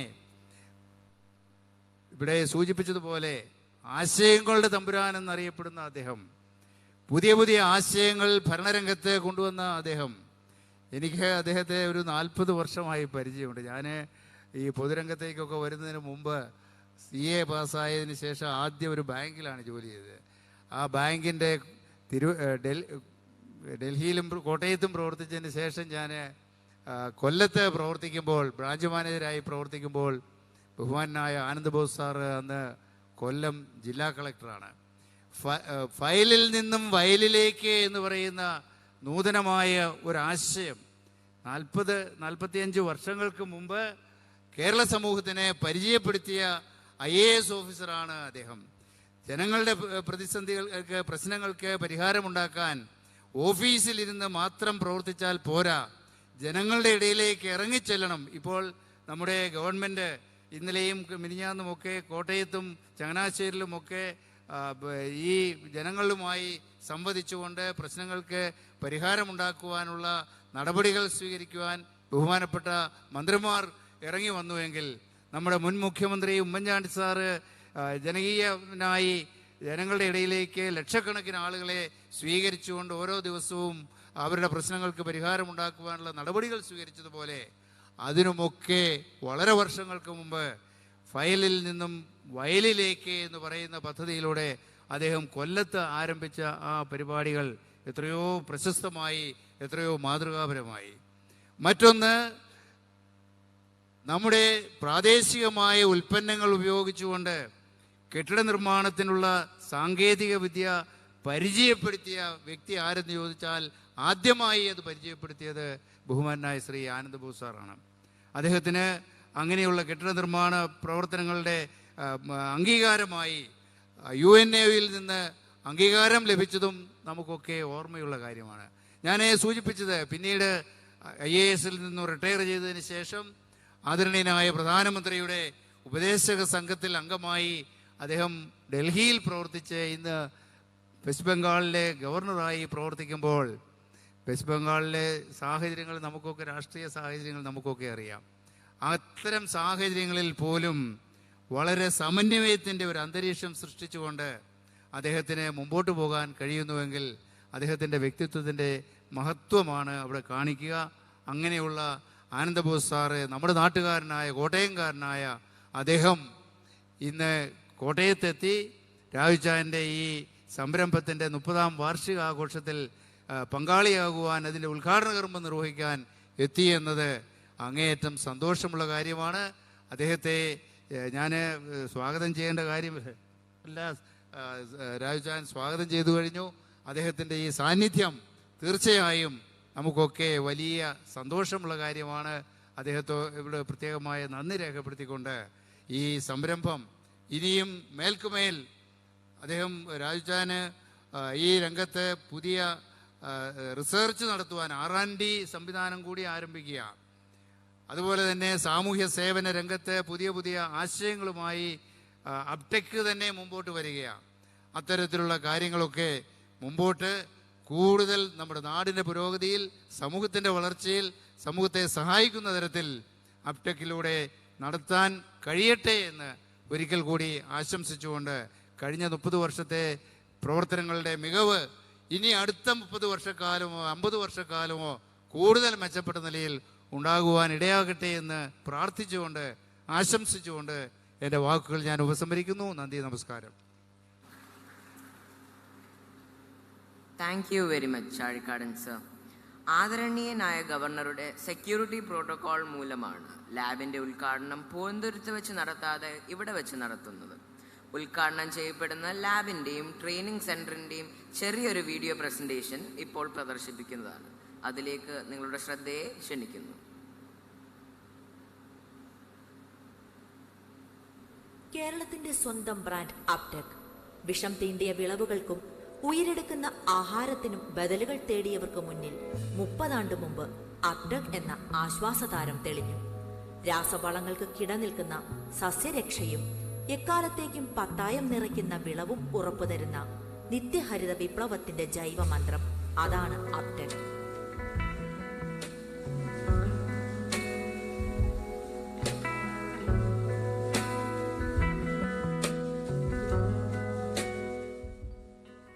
ഇവിടെ സൂചിപ്പിച്ചതുപോലെ ആശയങ്ങളുടെ തമ്പുരാൻ എന്നറിയപ്പെടുന്ന അദ്ദേഹം, പുതിയ പുതിയ ആശയങ്ങൾ ഭരണരംഗത്ത് കൊണ്ടുവന്ന അദ്ദേഹം, എനിക്ക് അദ്ദേഹത്തെ ഒരു 40 വർഷമായി പരിചയമുണ്ട്. ഞാൻ ഈ പൊതുരംഗത്തേക്കൊക്കെ വരുന്നതിന് മുമ്പ് CA പാസ്സായതിനു ശേഷം ആദ്യം ഒരു ബാങ്കിലാണ് ജോലി ചെയ്തത്. ആ ബാങ്കിൻ്റെ ഡൽഹിയിലും കോട്ടയത്തും പ്രവർത്തിച്ചതിന് ശേഷം ഞാൻ കൊല്ലത്ത് പ്രവർത്തിക്കുമ്പോൾ, ബ്രാഞ്ച് മാനേജരായി പ്രവർത്തിക്കുമ്പോൾ, ബഹുമാനായ ആനന്ദ് ബോസ് സാറ് അന്ന് കൊല്ലം ജില്ലാ കളക്ടറാണ്. ഫയലിൽ നിന്നും വയലിലേക്ക് എന്ന് പറയുന്ന നൂതനമായ ഒരാശയം 40-45 വർഷങ്ങൾക്ക് മുമ്പ് കേരള സമൂഹത്തിനെ പരിചയപ്പെടുത്തിയ IAS ഓഫീസറാണ് അദ്ദേഹം. ജനങ്ങളുടെ പ്രതിസന്ധികൾക്ക്, പ്രശ്നങ്ങൾക്ക് പരിഹാരമുണ്ടാക്കാൻ ഓഫീസിലിരുന്ന് മാത്രം പ്രവർത്തിച്ചാൽ പോരാ, ജനങ്ങളുടെ ഇടയിലേക്ക് ഇറങ്ങിച്ചെല്ലണം. ഇപ്പോൾ നമ്മുടെ ഗവൺമെൻറ് ഇന്നലെയും മിനിഞ്ഞാന്നുമൊക്കെ കോട്ടയത്തും ചങ്ങനാശ്ശേരിയിലുമൊക്കെ ഈ ജനങ്ങളുമായി സംവദിച്ചുകൊണ്ട് പ്രശ്നങ്ങൾക്ക് പരിഹാരമുണ്ടാക്കുവാനുള്ള നടപടികൾ സ്വീകരിക്കുവാൻ ബഹുമാനപ്പെട്ട മന്ത്രിമാർ ഇറങ്ങി വന്നുവെങ്കിൽ, നമ്മുടെ മുൻ മുഖ്യമന്ത്രി ഉമ്മൻചാണ്ടി സാറ് ജനകീയനായി ജനങ്ങളുടെ ഇടയിലേക്ക് ലക്ഷക്കണക്കിന് ആളുകളെ സ്വീകരിച്ചുകൊണ്ട് ഓരോ ദിവസവും അവരുടെ പ്രശ്നങ്ങൾക്ക് പരിഹാരമുണ്ടാക്കുവാനുള്ള നടപടികൾ സ്വീകരിച്ചതുപോലെ, അതിനുമൊക്കെ വളരെ വർഷങ്ങൾക്ക് മുമ്പ് ഫയലിൽ നിന്നും വയലിലേക്ക് എന്ന് പറയുന്ന പദ്ധതിയിലൂടെ അദ്ദേഹം കൊല്ലത്ത് ആരംഭിച്ച ആ പരിപാടികൾ എത്രയോ പ്രശസ്തമായി, എത്രയോ മാതൃകാപരമായി. മറ്റൊന്ന്, നമ്മുടെ പ്രാദേശികമായ ഉൽപ്പന്നങ്ങൾ ഉപയോഗിച്ചുകൊണ്ട് കെട്ടിട നിർമ്മാണത്തിനുള്ള സാങ്കേതിക വിദ്യ പരിചയപ്പെടുത്തിയ വ്യക്തി ആരെന്ന് ചോദിച്ചാൽ ആദ്യമായി അത് പരിചയപ്പെടുത്തിയത് ബഹുമാനായ ശ്രീ ആനന്ദ് ബോസ് സാറാണ്. അദ്ദേഹത്തിന് അങ്ങനെയുള്ള കെട്ടിട നിർമ്മാണ പ്രവർത്തനങ്ങളുടെ അംഗീകാരമായി UNAയിൽ നിന്ന് അംഗീകാരം ലഭിച്ചതും നമുക്കൊക്കെ ഓർമ്മയുള്ള കാര്യമാണ്. ഞാൻ സൂചിപ്പിച്ചത്, പിന്നീട് IASൽ നിന്നും റിട്ടയർ ചെയ്തതിന് ശേഷം ആദരണീയനായ പ്രധാനമന്ത്രിയുടെ ഉപദേശക സംഘത്തിൽ അംഗമായി അദ്ദേഹം ഡൽഹിയിൽ പ്രവർത്തിച്ച് ഇന്ന് വെസ്റ്റ് ബംഗാളിലെ ഗവർണറായി പ്രവർത്തിക്കുമ്പോൾ, വെസ്റ്റ് ബംഗാളിലെ സാഹചര്യങ്ങൾ നമുക്കൊക്കെ, രാഷ്ട്രീയ സാഹചര്യങ്ങൾ നമുക്കൊക്കെ അറിയാം. അത്തരം സാഹചര്യങ്ങളിൽ പോലും വളരെ സമന്വയത്തിൻ്റെ ഒരു അന്തരീക്ഷം സൃഷ്ടിച്ചുകൊണ്ട് അദ്ദേഹത്തിന് മുമ്പോട്ട് പോകാൻ കഴിയുന്നുവെങ്കിൽ അദ്ദേഹത്തിൻ്റെ വ്യക്തിത്വത്തിൻ്റെ മഹത്വമാണ് അവിടെ കാണിക്കുക. അങ്ങനെയുള്ള ആനന്ദ് ബോസ് സാറ്, നമ്മുടെ നാട്ടുകാരനായ, കോട്ടയംകാരനായ അദ്ദേഹം ഇന്ന് കോട്ടയത്തെത്തി രാജുച്ചാൻ്റെ ഈ സംരംഭത്തിൻ്റെ 30ാം വാർഷികാഘോഷത്തിൽ പങ്കാളിയാകുവാൻ, അതിൻ്റെ ഉദ്ഘാടന കർമ്മം നിർവഹിക്കാൻ എത്തി എന്നത് അങ്ങേയറ്റം സന്തോഷമുള്ള കാര്യമാണ്. അദ്ദേഹത്തെ ഞാൻ സ്വാഗതം ചെയ്യേണ്ട കാര്യമില്ല, രാജുച്ചാൻ സ്വാഗതം ചെയ്തു കഴിഞ്ഞു. അദ്ദേഹത്തിൻ്റെ ഈ സാന്നിധ്യം തീർച്ചയായും നമുക്കൊക്കെ വലിയ സന്തോഷമുള്ള കാര്യമാണ്. അദ്ദേഹത്തെ ഇവിടെ പ്രത്യേകമായ നന്ദി രേഖപ്പെടുത്തിക്കൊണ്ട് ഈ സംരംഭം ഇനിയും മേൽക്കുമേൽ അദ്ദേഹം, രാജുച്ചാന് ഈ രംഗത്ത് പുതിയ റിസർച്ച് നടത്തുവാൻ R&D സംവിധാനം കൂടി ആരംഭിക്കുക, അതുപോലെ തന്നെ സാമൂഹ്യ സേവന രംഗത്ത് പുതിയ പുതിയ ആശയങ്ങളുമായി അപ്ടെക് തന്നെ മുമ്പോട്ട് വരികയാണ്. അത്തരത്തിലുള്ള കാര്യങ്ങളൊക്കെ മുമ്പോട്ട് കൂടുതൽ നമ്മുടെ നാടിൻ്റെ പുരോഗതിയിൽ, സമൂഹത്തിൻ്റെ വളർച്ചയിൽ, സമൂഹത്തെ സഹായിക്കുന്ന തരത്തിൽ അപ്ടെക്കിലൂടെ നടത്താൻ കഴിയട്ടെ എന്ന് ഒരിക്കൽ കൂടി ആശംസിച്ചുകൊണ്ട്, കഴിഞ്ഞ 30 വർഷത്തെ പ്രവർത്തനങ്ങളുടെ മികവ് ഇനി അടുത്ത 30 വർഷക്കാലമോ 50 വർഷക്കാലമോ കൂടുതൽ മെച്ചപ്പെട്ട നിലയിൽ ഉണ്ടാകുവാൻ ഇടയാകട്ടെ എന്ന് പ്രാർത്ഥിച്ചുകൊണ്ട്, ആശംസിച്ചുകൊണ്ട് എൻ്റെ വാക്കുകൾ ഞാൻ ഉപസംഹരിക്കുന്നു. നന്ദി, നമസ്കാരം. Thank you very much Chazhikadan sir. ആദരണീയനായ ഗവർണറുടെ സെക്യൂരിറ്റി പ്രോട്ടോകോൾ മൂലമാണ് ലാബിൻ്റെ ഉദ്ഘാടനം പൂന്തുരുത്ത് വെച്ച് നടത്താതെ ഇവിടെ വെച്ച് നടത്തുന്നത്. ഉദ്ഘാടനം ചെയ്യപ്പെടുന്ന ലാബിൻ്റെയും ട്രെയിനിങ് സെൻറ്ററിൻ്റെയും ചെറിയൊരു വീഡിയോ പ്രസൻറ്റേഷൻ ഇപ്പോൾ പ്രദർശിപ്പിക്കുന്നതാണ്. അതിലേക്ക് നിങ്ങളുടെ ശ്രദ്ധയെ ക്ഷണിക്കുന്നു. കേരളത്തിന്റെ സ്വന്തം ബ്രാൻഡ് അപ്ടെക് വിഷം തീണ്ടിയ വിളവുകൾക്കും ഉയരെടുക്കുന്ന ആഹാരത്തിനും ബദലുകൾ തേടിയവർക്ക് മുന്നിൽ 30 ആണ്ട് മുമ്പ് അപ്ടെക് എന്ന ആശ്വാസതാരം തെളിഞ്ഞു. രാസവളങ്ങൾക്ക് കിടനിൽക്കുന്ന സസ്യരക്ഷയും എക്കാലത്തേക്കും പത്തായം നിറയ്ക്കുന്ന വിളവും ഉറപ്പുതരുന്ന നിത്യഹരിത വിപ്ലവത്തിന്റെ ജൈവമന്ത്രം, അതാണ് അപ്ടെക്.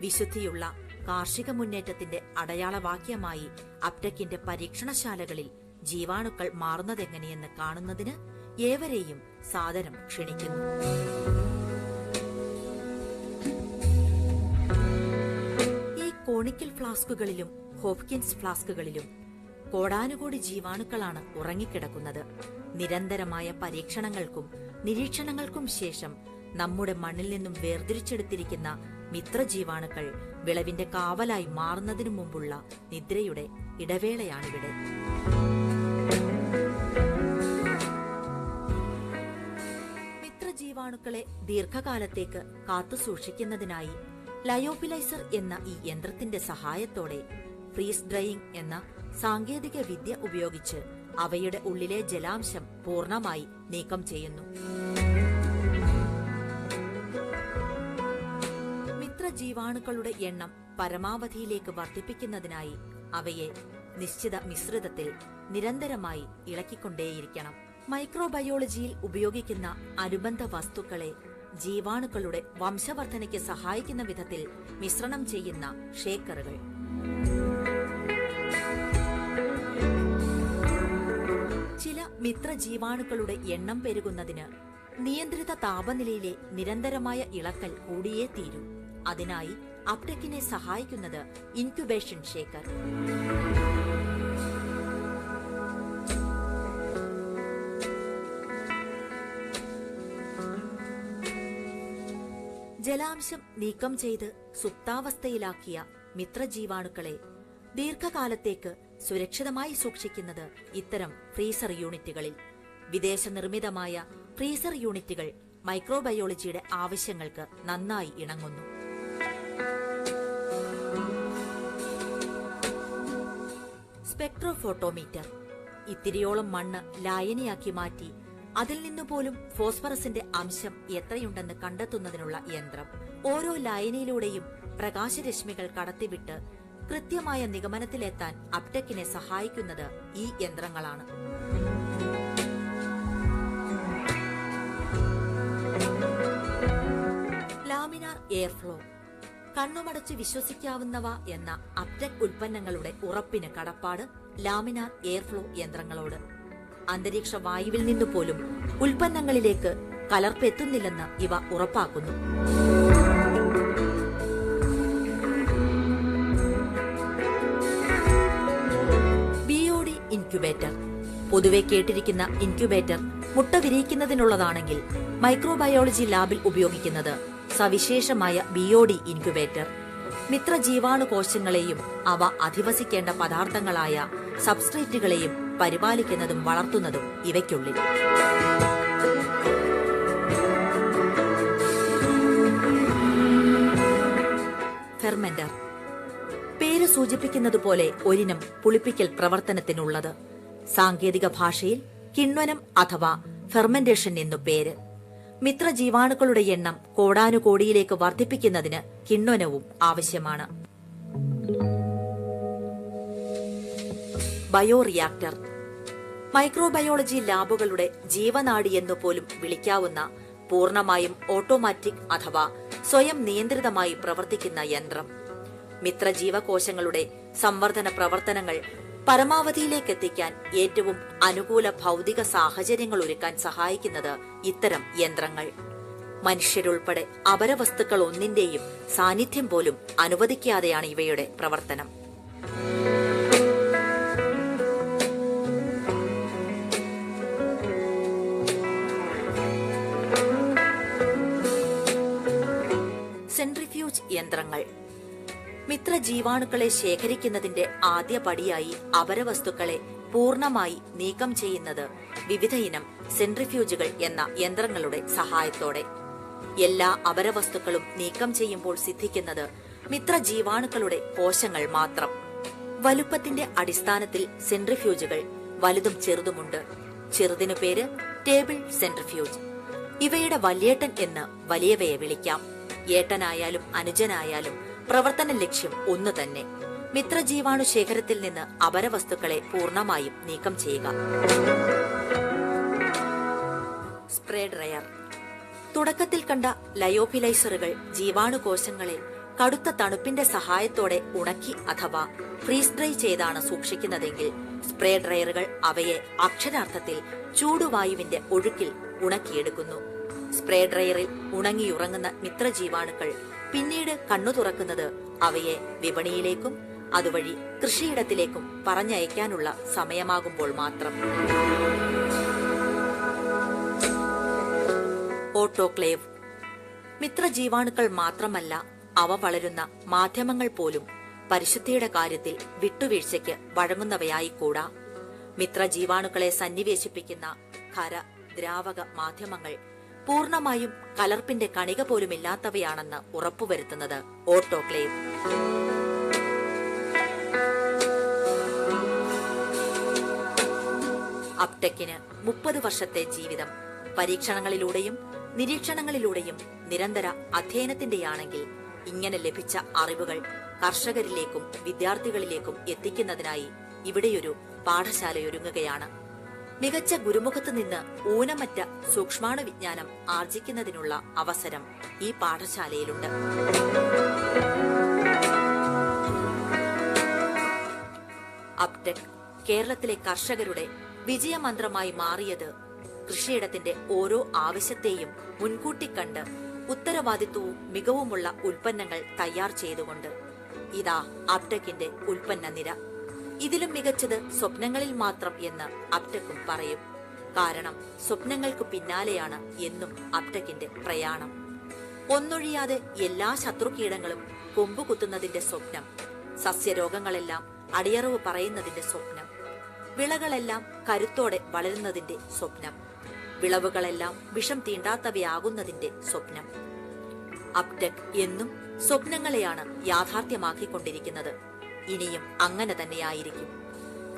വിശുദ്ധിയുള്ള കാർഷിക മുന്നേറ്റത്തിന്റെ അടയാളവാക്യമായി അപ്ടെക്കിന്റെ പരീക്ഷണശാലകളിൽ ജീവാണുക്കൾ മാറുന്നതെങ്ങനെയെന്ന് കാണുന്നതിന് ഏവരെയും സാദരം ക്ഷണിക്കുന്നു. ഈ കോണിക്കൽ ഫ്ലാസ്കുകളിലും ഹോപ്കിൻസ് ഫ്ലാസ്കുകളിലും കോടാനുകോടി ജീവാണുക്കളാണ് ഉറങ്ങിക്കിടക്കുന്നത്. നിരന്തരമായ പരീക്ഷണങ്ങൾക്കും നിരീക്ഷണങ്ങൾക്കും ശേഷം നമ്മുടെ മണ്ണിൽ നിന്നും വേർതിരിച്ചെടുത്തിരിക്കുന്ന മിത്രജീവാണുക്കൾ വിളവിന്റെ കാവലായി മാറുന്നതിനു മുമ്പുള്ള നിദ്രയുടെ ഇടവേളയാണിവിടെ. മിത്രജീവാണുക്കളെ ദീർഘകാലത്തേക്ക് കാത്തു സൂക്ഷിക്കുന്നതിനായി ലയോഫിലൈസർ എന്ന ഈ യന്ത്രത്തിന്റെ സഹായത്തോടെ ഫ്രീസ് ഡ്രയിങ് എന്ന സാങ്കേതിക വിദ്യ ഉപയോഗിച്ച് അവയുടെ ഉള്ളിലെ ജലാംശം പൂർണ്ണമായി നീക്കം ചെയ്യുന്നു. മിത്രജീവാണുക്കളുടെ എണ്ണം പരമാവധിയിലേക്ക് വർദ്ധിപ്പിക്കുന്നതിനായി അവയെ നിശ്ചിത മിശ്രിതത്തിൽ നിരന്തരമായി ഇളക്കിക്കൊണ്ടേയിരിക്കണം. മൈക്രോബയോളജിയിൽ ഉപയോഗിക്കുന്ന അനുബന്ധ വസ്തുക്കളെ ജീവാണുക്കളുടെ വംശവർദ്ധനയ്ക്ക് സഹായിക്കുന്ന വിധത്തിൽ മിശ്രണം ചെയ്യുന്ന ഷേക്കറുകൾ. ചില മിത്രജീവാണുക്കളുടെ എണ്ണം പെരുകുന്നതിന് നിയന്ത്രിത താപനിലയിലെ നിരന്തരമായ ഇളക്കൽ കൂടിയേ തീരൂ. അതിനായി അപ്ടെക്കിനെ സഹായിക്കുന്നത് ഇൻക്യുബേഷൻ ഷേക്കർ. ജലാംശം നീക്കം ചെയ്ത് സുപ്താവസ്ഥയിലാക്കിയ മിത്രജീവാണുക്കളെ ദീർഘകാലത്തേക്ക് സുരക്ഷിതമായി സൂക്ഷിക്കുന്നത് ഇത്തരം ഫ്രീസർ യൂണിറ്റുകളിൽ. വിദേശ നിർമ്മിതമായ ഫ്രീസർ യൂണിറ്റുകൾ മൈക്രോബയോളജിയുടെ ആവശ്യങ്ങൾക്ക് നന്നായി ഇണങ്ങുന്നു. സ്പെക്ട്രോഫോട്ടോമീറ്റർ ഇത്തിരിയോളം മണ്ണ് ലായനിയാക്കി മാറ്റി അതിൽ നിന്ന് പോലും ഫോസ്ഫറസിന്റെ അംശം എത്രയുണ്ടെന്ന് കണ്ടെത്തുന്നതിനുള്ള യന്ത്രം. ഓരോ ലായനിയിലൂടെയും പ്രകാശരശ്മികൾ കടത്തിവിട്ട് കൃത്യമായ നിഗമനത്തിലെത്താൻ അപ്ടെക്കിനെ സഹായിക്കുന്നത് ഈ യന്ത്രങ്ങളാണ്. ലാമിനാർ എയർഫ്ലോ കണ്ണുമടച്ച് വിശ്വസിക്കാവുന്നവ എന്ന അപ്ടെക് ഉൽപ്പന്നങ്ങളുടെ ഉറപ്പിന് കടപ്പാട് ലാമിനാർ എയർഫ്ലോ യന്ത്രങ്ങളോട്. അന്തരീക്ഷ വായുവിൽ നിന്നു പോലും ഉൽപ്പന്നങ്ങളിലേക്ക് കലർപ്പെത്തുന്നില്ലെന്ന് ഇവ ഉറപ്പാക്കുന്നു. ബിഒഡി ഇൻക്യുബേറ്റർ പൊതുവെ കേട്ടിരിക്കുന്ന ഇൻക്യുബേറ്റർ മുട്ട വിരിയിക്കുന്നതിനുള്ളതാണെങ്കിൽ മൈക്രോബയോളജി ലാബിൽ ഉപയോഗിക്കുന്നത് സവിശേഷമായ ബിഒഡി ഇൻക്യുബേറ്റർ. മിത്രജീവാണു കോശങ്ങളെയും അവ അധിവസിക്കേണ്ട പദാർത്ഥങ്ങളായ സബ്സ്ട്രേറ്റുകളെയും പരിപാലിക്കുന്നതും വളർത്തുന്നതും ഇവയ്ക്കുള്ളിൽ. ഫെർമെന്റർ പേര് സൂചിപ്പിക്കുന്നതുപോലെ ഒരിനം പുളിപ്പിക്കൽ പ്രവർത്തനത്തിനുള്ളത്. സാങ്കേതിക ഭാഷയിൽ കിണ്വനം അഥവാ ഫെർമെന്റേഷൻ എന്നു പേര്. മിത്രജീവാണുക്കളുടെ എണ്ണം കോടാനുകോടിയിലേക്ക് വർദ്ധിപ്പിക്കുന്നതിന് കിണ്വനവും ആവശ്യമാണ്. ബയോറിയാക്ടർ മൈക്രോബയോളജി ലാബുകളുടെ ജീവനാഡി എന്നു പോലും വിളിക്കാവുന്ന പൂർണ്ണമായും ഓട്ടോമാറ്റിക് അഥവാ സ്വയം നിയന്ത്രിതമായി പ്രവർത്തിക്കുന്ന യന്ത്രം. മിത്രജീവകോശങ്ങളുടെ സംവർദ്ധന പ്രവർത്തനങ്ങൾ പരമാവധിയിലേക്കെത്തിക്കാൻ ഏറ്റവും അനുകൂല ഭൗതിക സാഹചര്യങ്ങൾ ഒരുക്കാൻ സഹായിക്കുന്നത് ഇത്തരം യന്ത്രങ്ങൾ. മനുഷ്യരുൾപ്പെടെ അപരവസ്തുക്കൾ ഒന്നിന്റെയും സാന്നിധ്യം പോലും അനുവദിക്കാതെയാണ് ഇവയുടെ പ്രവർത്തനം. സെൻട്രിഫ്യൂജ് യന്ത്രങ്ങൾ മിത്രജീവാണുക്കളെ ശേഖരിക്കുന്നതിന്റെ ആദ്യ പടിയായി അപരവസ്തുക്കളെ പൂർണ്ണമായി നീക്കം ചെയ്യുന്നത് വിവിധയിനം സെൻട്രിഫ്യൂജുകൾ എന്ന യന്ത്രങ്ങളുടെ സഹായത്തോടെ. എല്ലാ അപരവസ്തുക്കളും നീക്കം ചെയ്യുമ്പോൾ സിദ്ധിക്കുന്നത് മിത്രജീവാണുക്കളുടെ കോശങ്ങൾ മാത്രം. വലുപ്പത്തിന്റെ അടിസ്ഥാനത്തിൽ സെൻട്രിഫ്യൂജുകൾ വലുതും ചെറുതുമുണ്ട്. ചെറുതിനു പേര് ടേബിൾ സെൻട്രിഫ്യൂജ്. ഇവയുടെ വലിയേട്ടൻ എന്ന് വലിയവയെ വിളിക്കാം. ഏട്ടനായാലും അനുജനായാലും പ്രവർത്തന ലക്ഷ്യം ഒന്നു തന്നെ: മിത്രജീവാണു ശേഖരത്തിൽ നിന്ന് അപരവസ്തുക്കളെ പൂർണ്ണമായും നീക്കം ചെയ്യുക. സ്പ്രേ ഡ്രയർ തുടക്കത്തിൽ കണ്ട ലയോഫിലൈസറുകൾ ജീവാണുകോശങ്ങളെ കടുത്ത തണുപ്പിന്റെ സഹായത്തോടെ ഉണക്കി അഥവാ ഫ്രീസ് ഡ്രൈ ചെയ്താണ് സൂക്ഷിക്കുന്നതെങ്കിൽ സ്പ്രേ ഡ്രയറുകൾ അവയെ അക്ഷരാർത്ഥത്തിൽ ചൂടുവായുവിന്റെ ഒഴുക്കിൽ ഉണക്കിയെടുക്കുന്നു. സ്പ്രേ ഡ്രയറിൽ ഉണങ്ങിയുറങ്ങുന്ന മിത്രജീവാണുക്കൾ പിന്നീട് കണ്ണു തുറക്കുന്നത് അവയെ വിപണിയിലേക്കും അതുവഴി കൃഷിയിടത്തിലേക്കും പറഞ്ഞയക്കാനുള്ള സമയമാകുമ്പോൾ മാത്രം. ഓട്ടോക്ലേവ്. മിത്രജീവാണുക്കൾ മാത്രമല്ല, അവ വളരുന്ന മാധ്യമങ്ങൾ പോലും പരിശുദ്ധിയുടെ കാര്യത്തിൽ വിട്ടുവീഴ്ചയ്ക്ക് വഴങ്ങുന്നവയായിക്കൂടാ. മിത്രജീവാണുക്കളെ സന്നിവേശിപ്പിക്കുന്ന ഖര ദ്രാവക മാധ്യമങ്ങൾ പൂർണ്ണമായും കലർപ്പിന്റെ കണിക പോലുമില്ലാത്തവയാണെന്ന് ഉറപ്പുവരുത്തുന്നത് ഓട്ടോക്ലേവ്. അപ്ടെക്കിന് 30 വർഷത്തെ ജീവിതം പരീക്ഷണങ്ങളിലൂടെയും നിരീക്ഷണങ്ങളിലൂടെയും നിരന്തര അധ്യയനത്തിന്റെയാണെങ്കിൽ ഇങ്ങനെ ലഭിച്ച അറിവുകൾ കർഷകരിലേക്കും വിദ്യാർത്ഥികളിലേക്കും എത്തിക്കുന്നതിനായി ഇവിടെയൊരു പാഠശാലയൊരുങ്ങുകയാണ്. മികച്ച ഗുരുമുഖത്ത് നിന്ന് ഊനമറ്റ സൂക്ഷ്മാണു വിജ്ഞാനം ആർജിക്കുന്നതിനുള്ള അവസരം ഈ പാഠശാലയിലുണ്ട്. അപ്ടെക് കേരളത്തിലെ കർഷകരുടെ വിജയമന്ത്രമായി മാറിയത് കൃഷിയിടത്തിന്റെ ഓരോ ആവശ്യത്തെയും മുൻകൂട്ടി കണ്ട് ഉത്തരവാദിത്വവും മികവുമുള്ള ഉൽപ്പന്നങ്ങൾ തയ്യാർ ചെയ്തുകൊണ്ട്. ഇതാ അപ്ടെക്കിന്റെ ഉൽപ്പന്ന നിര. ഇതിലും മികച്ചത് സ്വപ്നങ്ങളിൽ മാത്രം എന്ന് അപ്ടെക്കും പറയും. കാരണം സ്വപ്നങ്ങൾക്ക് പിന്നാലെയാണ് എന്നും അപ്ടെക്കിന്റെ പ്രയാണം. ഒന്നൊഴിയാതെ എല്ലാ ശത്രുകീടങ്ങളും കൊമ്പുകുത്തുന്നതിന്റെ സ്വപ്നം, സസ്യരോഗങ്ങളെല്ലാം അടിയറവ് പറയുന്നതിന്റെ സ്വപ്നം, വിളകളെല്ലാം കരുത്തോടെ വളരുന്നതിന്റെ സ്വപ്നം, വിളവുകളെല്ലാം വിഷം തീണ്ടാത്തവയാകുന്നതിന്റെ സ്വപ്നം. അപ്ടെക് എന്നും സ്വപ്നങ്ങളെയാണ് യാഥാർത്ഥ്യമാക്കിക്കൊണ്ടിരിക്കുന്നത്. ഇനിയും അങ്ങനെ തന്നെയായിരിക്കും.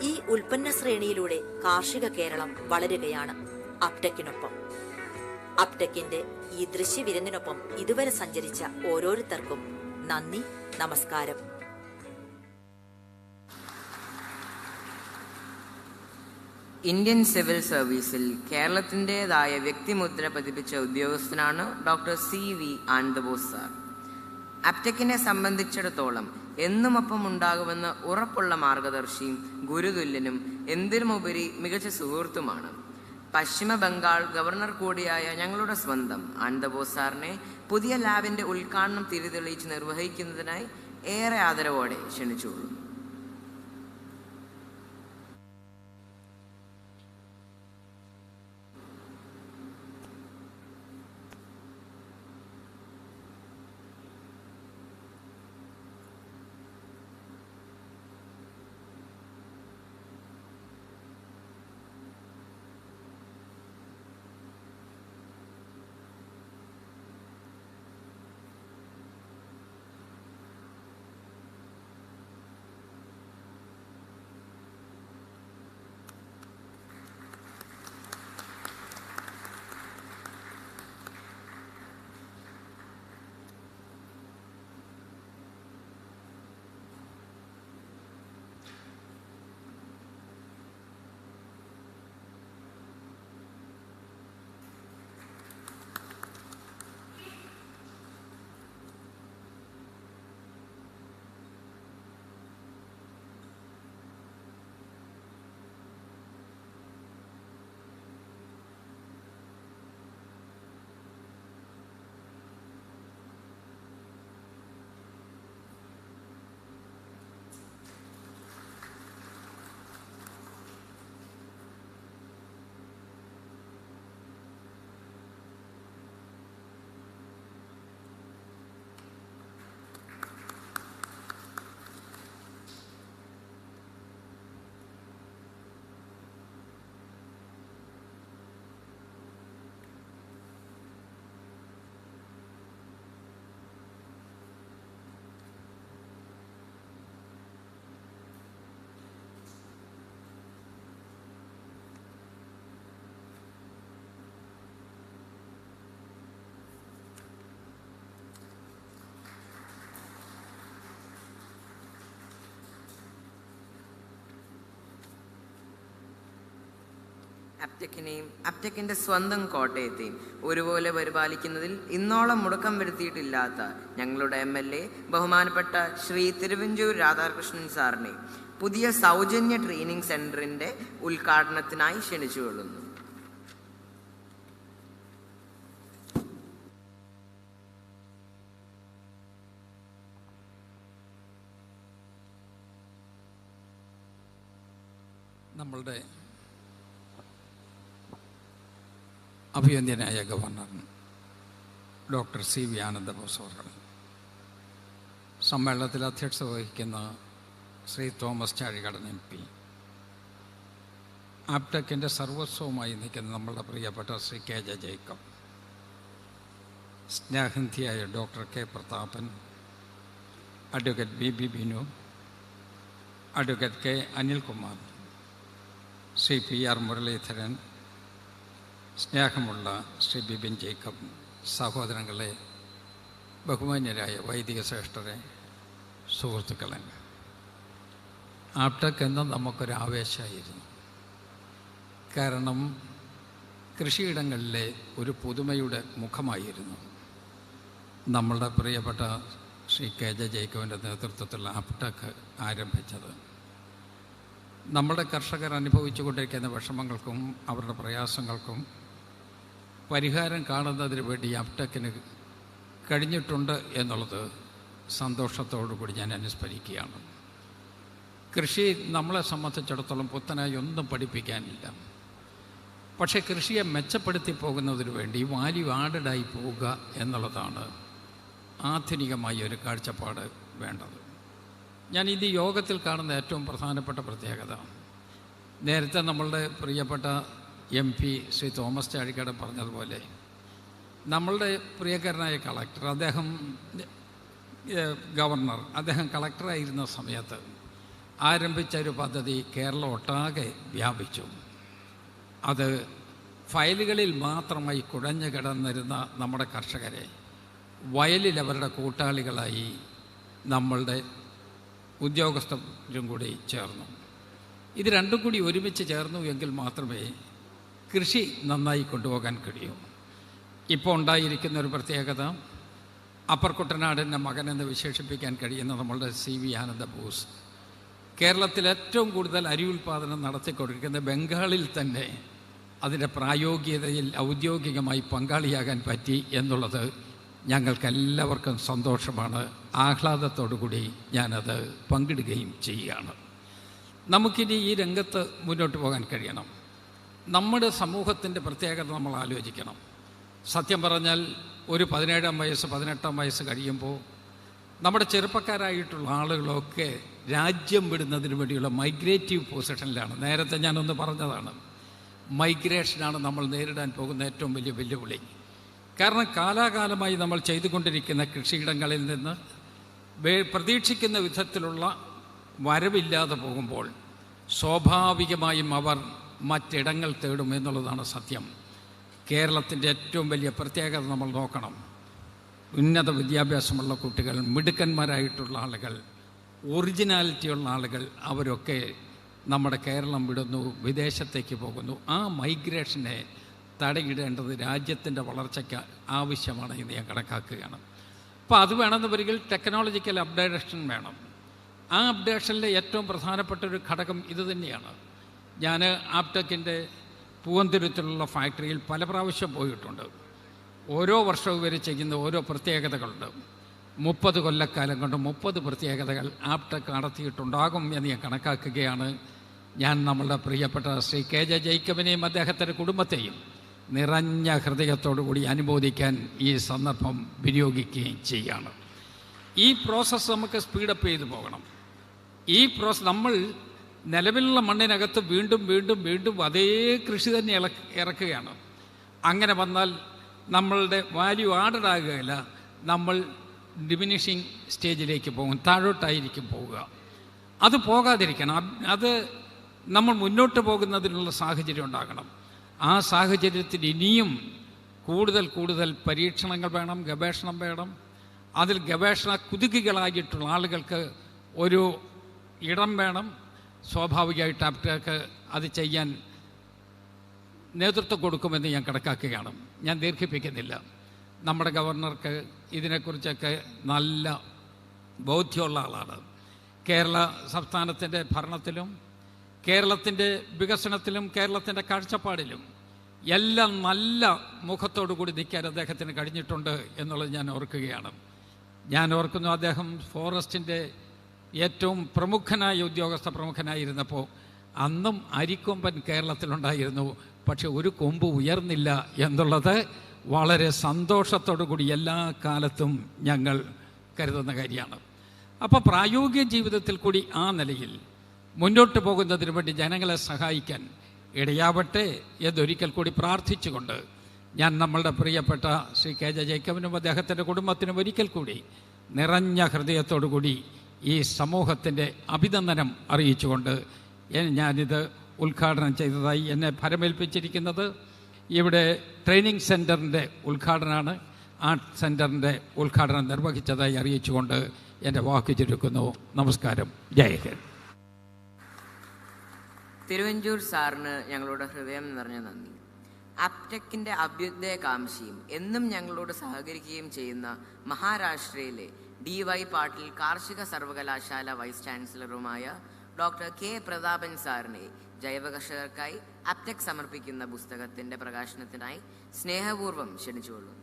ഈ ഉൽപ്പന്ന ശ്രേണിയിലൂടെ കാർഷിക കേരളം വളരുകയാണ് അപ്ടെക്കിനൊപ്പം. അപ്ടെക്കിന്റെ ഈ ദൃശ്യവിരുന്നിനൊപ്പം ഇതുവരെ സഞ്ചരിച്ച ഓരോരുത്തർക്കും നന്ദി, നമസ്കാരം. ഇന്ത്യൻ സിവിൽ സർവീസിൽ കേരളത്തിൻ്റെതായ വ്യക്തിമുദ്ര പതിപ്പിച്ച ഉദ്യോഗസ്ഥനാണ് ഡോക്ടർ CV ആനന്ദബോസ് സാർ. അപ്ടെക്കിനെ സംബന്ധിച്ചിടത്തോളം എന്നുമൊപ്പം ഉണ്ടാകുമെന്ന് ഉറപ്പുള്ള മാർഗദർശിയും ഗുരുതുല്യനും എന്തിനുമുപരി മികച്ച സുഹൃത്തുമാണ്. പശ്ചിമ ബംഗാൾ ഗവർണർ കൂടിയായ ഞങ്ങളുടെ സ്വന്തം ആനന്ദബോസ് സാറിനെ പുതിയ ലാബിന്റെ ഉദ്ഘാടനം തിരിതെളിയിച്ച് നിർവഹിക്കുന്നതിനായി ഏറെ ആദരവോടെ ക്ഷണിച്ചുകൊള്ളുന്നു. അപ്ടെക്കിനെയും അപ്ടെക്കിന്റെ സ്വന്തം കോട്ടയത്തെയും ഒരുപോലെ പരിപാലിക്കുന്നതിൽ ഇന്നോളം മുടക്കം വരുത്തിയിട്ടില്ലാത്ത ഞങ്ങളുടെ MLA ബഹുമാനപ്പെട്ട ശ്രീ തിരുവഞ്ചൂർ രാധാകൃഷ്ണൻ സാറിനെ പുതിയ സൗജന്യ ട്രെയിനിങ് സെന്ററിന്റെ ഉദ്ഘാടനത്തിനായി ക്ഷണിച്ചുകൊള്ളുന്നു. നമ്മളുടെ അഭിനന്ദനായ governor doctor C V Ananda Bose അവർ, സമ്മേളനത്തിൽ അധ്യക്ഷത വഹിക്കുന്ന ശ്രീ തോമസ് ചാഴികാടൻ MP, ആപ്ടെക്കിൻ്റെ സർവസ്വവുമായി നിൽക്കുന്ന നമ്മളുടെ പ്രിയപ്പെട്ട ശ്രീ KJ ജേക്കബ്, സ്നേഹനിധിയായ doctor K Prathapan, advocate BB Binu, advocate K Anilkumar, Shri PR Muraleedharan, സ്നേഹമുള്ള ശ്രീ ബിബിൻ ജേക്കബ്, സഹോദരങ്ങളെ, ബഹുമാന്യരായ വൈദിക ശ്രേഷ്ഠരെ, സുഹൃത്തുക്കളെ, ആപ്ടെക് എന്ന നമുക്കൊരാവേശമായിരുന്നു. കാരണം കൃഷിയിടങ്ങളിലെ ഒരു പുതുമയുടെ മുഖമായിരുന്നു നമ്മളുടെ പ്രിയപ്പെട്ട ശ്രീ KJ ജേക്കബിൻ്റെ നേതൃത്വത്തിലുള്ള ആപ്ടെക് ആരംഭിച്ചത്. നമ്മുടെ കർഷകർ അനുഭവിച്ചു കൊണ്ടിരിക്കുന്ന വിഷമങ്ങൾക്കും അവരുടെ പ്രയാസങ്ങൾക്കും പരിഹാരം കാണുന്നതിന് വേണ്ടി ആപ്ടെക്കിന് കഴിഞ്ഞിട്ടുണ്ട് എന്നുള്ളത് സന്തോഷത്തോടു കൂടി ഞാൻ അനുസ്മരിക്കുകയാണ്. കൃഷി നമ്മളെ സംബന്ധിച്ചിടത്തോളം പുത്തനായി ഒന്നും പഠിപ്പിക്കാനില്ല. പക്ഷേ കൃഷിയെ മെച്ചപ്പെടുത്തി പോകുന്നതിന് വേണ്ടി വാല്യൂ ആഡഡായി പോവുക എന്നുള്ളതാണ് ആധുനികമായ ഒരു കാഴ്ചപ്പാട് വേണ്ടത്. ഞാൻ ഇത് യോഗത്തിൽ കാണുന്ന ഏറ്റവും പ്രധാനപ്പെട്ട പ്രത്യേകത, നേരത്തെ നമ്മളുടെ പ്രിയപ്പെട്ട MP ശ്രീ തോമസ് ചാഴികാടൻ പറഞ്ഞതുപോലെ, നമ്മളുടെ പ്രിയകരനായ കളക്ടർ, ഗവർണർ അദ്ദേഹം കളക്ടറായിരുന്ന സമയത്ത് ആരംഭിച്ച ഒരു പദ്ധതി കേരളം ഒട്ടാകെ വ്യാപിച്ചു. അത് ഫയലുകളിൽ മാത്രമായി കുഴഞ്ഞു കിടന്നിരുന്ന നമ്മുടെ കർഷകരെ വയലിൽ അവരുടെ കൂട്ടാളികളായി നമ്മളുടെ ഉദ്യോഗസ്ഥരും കൂടി ചേർന്നു. ഇത് രണ്ടും കൂടി ഒരുമിച്ച് ചേർന്നു എങ്കിൽ മാത്രമേ കൃഷി നന്നായി കൊണ്ടുപോകാൻ കഴിയൂ. ഇപ്പോൾ ഉണ്ടായിരിക്കുന്ന ഒരു പ്രത്യേകത, അപ്പർ കുട്ടനാടിൻ്റെ മകനെന്ന് വിശേഷിപ്പിക്കാൻ കഴിയുന്ന നമ്മളുടെ CV ആനന്ദബോസ് കേരളത്തിൽ ഏറ്റവും കൂടുതൽ അരി ഉൽപ്പാദനം നടത്തിക്കൊണ്ടിരിക്കുന്ന ബംഗാളിൽ തന്നെ അതിൻ്റെ പ്രായോഗികതയിൽ ഔദ്യോഗികമായി പങ്കാളിയാകാൻ പറ്റി എന്നുള്ളത് ഞങ്ങൾക്കെല്ലാവർക്കും സന്തോഷമാണ്. ആഹ്ലാദത്തോടു കൂടി ഞാനത് പങ്കിടുകയും ചെയ്യുകയാണ്. നമുക്കിനി ഈ രംഗത്ത് മുന്നോട്ട് പോകാൻ കഴിയണം. നമ്മുടെ സമൂഹത്തിൻ്റെ പ്രത്യേകത നമ്മൾ ആലോചിക്കണം. സത്യം പറഞ്ഞാൽ ഒരു 17-ാം വയസ്സ് 18-ാം വയസ്സ് കഴിയുമ്പോൾ നമ്മുടെ ചെറുപ്പക്കാരായിട്ടുള്ള ആളുകളൊക്കെ രാജ്യം വിടുന്നതിന് വേണ്ടിയുള്ള മൈഗ്രേറ്റീവ് പൊസിഷനിലാണ്. നേരത്തെ ഞാനൊന്ന് പറഞ്ഞതാണ്, മൈഗ്രേഷനാണ് നമ്മൾ നേരിടാൻ പോകുന്ന ഏറ്റവും വലിയ വെല്ലുവിളി. കാരണം കാലാകാലമായി നമ്മൾ ചെയ്തുകൊണ്ടിരിക്കുന്ന കൃഷിയിടങ്ങളിൽ നിന്ന് പ്രതീക്ഷിക്കുന്ന വിധത്തിലുള്ള വരവില്ലാതെ പോകുമ്പോൾ സ്വാഭാവികമായും അവർ മറ്റിടങ്ങൾ തേടും എന്നുള്ളതാണ് സത്യം. കേരളത്തിൻ്റെ ഏറ്റവും വലിയ പ്രത്യേകത നമ്മൾ നോക്കണം. ഉന്നത വിദ്യാഭ്യാസമുള്ള കുട്ടികൾ, മിടുക്കന്മാരായിട്ടുള്ള ആളുകൾ, ഒറിജിനാലിറ്റിയുള്ള ആളുകൾ, അവരൊക്കെ നമ്മുടെ കേരളം വിടുന്നു, വിദേശത്തേക്ക് പോകുന്നു. ആ മൈഗ്രേഷനെ തടയിടേണ്ടത് രാജ്യത്തിൻ്റെ വളർച്ചയ്ക്ക് ആവശ്യമാണ് എന്ന് ഞാൻ കണക്കാക്കുകയാണ്. അപ്പോൾ അത് വേണമെന്ന് വരികിൽ ടെക്നോളജിക്കൽ അപ്ഡേഷൻ വേണം. ആ അപ്ഡേഷനിലെ ഏറ്റവും പ്രധാനപ്പെട്ട ഒരു ഘടകം ഇത് തന്നെയാണ്. ഞാൻ ആപ്ടെക്കിൻ്റെ പൂവന്തുരുത്തിലുള്ള ഫാക്ടറിയിൽ പല പ്രാവശ്യം പോയിട്ടുണ്ട്. ഓരോ വർഷവും ഇവർ ചെയ്യുന്ന ഓരോ പ്രത്യേകതകളുണ്ട്. 30 കൊല്ലക്കാലം കൊണ്ട് 30 പ്രത്യേകതകൾ ആപ്ടെക് നടത്തിയിട്ടുണ്ടാകും എന്ന് ഞാൻ കണക്കാക്കുകയാണ്. ഞാൻ നമ്മളുടെ പ്രിയപ്പെട്ട ശ്രീ KJ ജേക്കബിനെയും അദ്ദേഹത്തിൻ്റെ കുടുംബത്തെയും നിറഞ്ഞ ഹൃദയത്തോടുകൂടി അനുമോദിക്കാൻ ഈ സന്ദർഭം വിനിയോഗിക്കുകയും ചെയ്യുകയാണ്. ഈ പ്രോസസ്സ് നമുക്ക് സ്പീഡപ്പ് ചെയ്തു പോകണം. ഈ പ്രോസസ്സ് നമ്മൾ നിലവിലുള്ള മണ്ണിനകത്ത് വീണ്ടും വീണ്ടും വീണ്ടും അതേ കൃഷി തന്നെ ഇറക്കുകയാണ്. അങ്ങനെ വന്നാൽ നമ്മളുടെ വാല്യൂ ആഡഡ് ആകുകയില്ല, നമ്മൾ ഡിമിനിഷിങ് സ്റ്റേജിലേക്ക് പോകും, താഴോട്ടായിരിക്കും പോവുക. അത് പോകാതിരിക്കണം. അത് നമ്മൾ മുന്നോട്ട് പോകുന്നതിനുള്ള സാഹചര്യം ഉണ്ടാകണം. ആ സാഹചര്യത്തിൽ ഇനിയും കൂടുതൽ കൂടുതൽ പരീക്ഷണങ്ങൾ വേണം, ഗവേഷണം വേണം. അതിൽ ഗവേഷണ കുതുകികളായിട്ടുള്ള ആളുകൾക്ക് ഒരു ഇടം വേണം. സ്വാഭാവികമായിട്ട് ആപ്ടെക് അത് ചെയ്യാൻ നേതൃത്വം കൊടുക്കുമെന്ന് ഞാൻ കണക്കാക്കുകയാണ്. ഞാൻ ദീർഘിപ്പിക്കുന്നില്ല. നമ്മുടെ ഗവർണർക്ക് ഇതിനെക്കുറിച്ചൊക്കെ നല്ല ബോധ്യമുള്ള ആളാണ്. കേരള സംസ്ഥാനത്തിൻ്റെ ഭരണത്തിലും കേരളത്തിൻ്റെ വികസനത്തിലും കേരളത്തിൻ്റെ കാഴ്ചപ്പാടിലും എല്ലാം നല്ല മുഖത്തോടു കൂടി നിൽക്കാൻ അദ്ദേഹത്തിന് കഴിഞ്ഞിട്ടുണ്ട് എന്നുള്ളത് ഞാൻ ഓർക്കുകയാണ്. ഞാൻ ഓർക്കുന്നു, അദ്ദേഹം ഫോറസ്റ്റിൻ്റെ ഏറ്റവും പ്രമുഖനായിരുന്നപ്പോൾ അന്നും അരിക്കൊമ്പൻ കേരളത്തിലുണ്ടായിരുന്നു, പക്ഷെ ഒരു കൊമ്പ് ഉയർന്നില്ല എന്നുള്ളത് വളരെ സന്തോഷത്തോടു കൂടി എല്ലാ കാലത്തും ഞങ്ങൾ കരുതുന്ന കാര്യമാണ്. അപ്പോൾ പ്രായോഗിക ജീവിതത്തിൽ കൂടി ആ നിലയിൽ മുന്നോട്ട് പോകുന്നതിന് വേണ്ടി ജനങ്ങളെ സഹായിക്കാൻ ഇടയാവട്ടെ എന്നൊരിക്കൽ കൂടി പ്രാർത്ഥിച്ചുകൊണ്ട് ഞാൻ നമ്മളുടെ പ്രിയപ്പെട്ട ശ്രീ കെ ജെ ജേക്കബിനും അദ്ദേഹത്തിൻ്റെ കുടുംബത്തിനും ഒരിക്കൽ കൂടി നിറഞ്ഞ ഹൃദയത്തോടു കൂടി ഈ സമൂഹത്തിൻ്റെ അഭിനന്ദനം അറിയിച്ചുകൊണ്ട് ഞാനിത് ഉദ്ഘാടനം ചെയ്തതായി എന്നെ ഫലമേൽപ്പിച്ചിരിക്കുന്നത് ഇവിടെ ട്രെയിനിങ് സെൻറ്ററിൻ്റെ ഉദ്ഘാടനമാണ്. ആ സെൻറ്ററിൻ്റെ ഉദ്ഘാടനം നിർവഹിച്ചതായി അറിയിച്ചുകൊണ്ട് എൻ്റെ വാക്ക് ചുരുക്കുന്നു. നമസ്കാരം. ജയ് ഹിന്ദ്. തിരുവഞ്ചൂർ സാറിന് ഞങ്ങളുടെ ഹൃദയം നിറഞ്ഞ നന്ദി. അപ്ടെക്കിൻ്റെ അഭ്യുദയകാംക്ഷിയും എന്നും ഞങ്ങളോട് സഹകരിക്കുകയും ചെയ്യുന്ന മഹാരാഷ്ട്രയിലെ DY പാട്ടീൽ കാർഷിക സർവകലാശാല വൈസ് ചാൻസലറുമായ ഡോക്ടർ K പ്രതാപൻ സാറിനെ ജൈവ കർഷകർക്കായി അപ്ടെക് സമർപ്പിക്കുന്ന പുസ്തകത്തിൻ്റെ പ്രകാശനത്തിനായി സ്നേഹപൂർവ്വം ക്ഷണിച്ചുകൊള്ളുന്നു.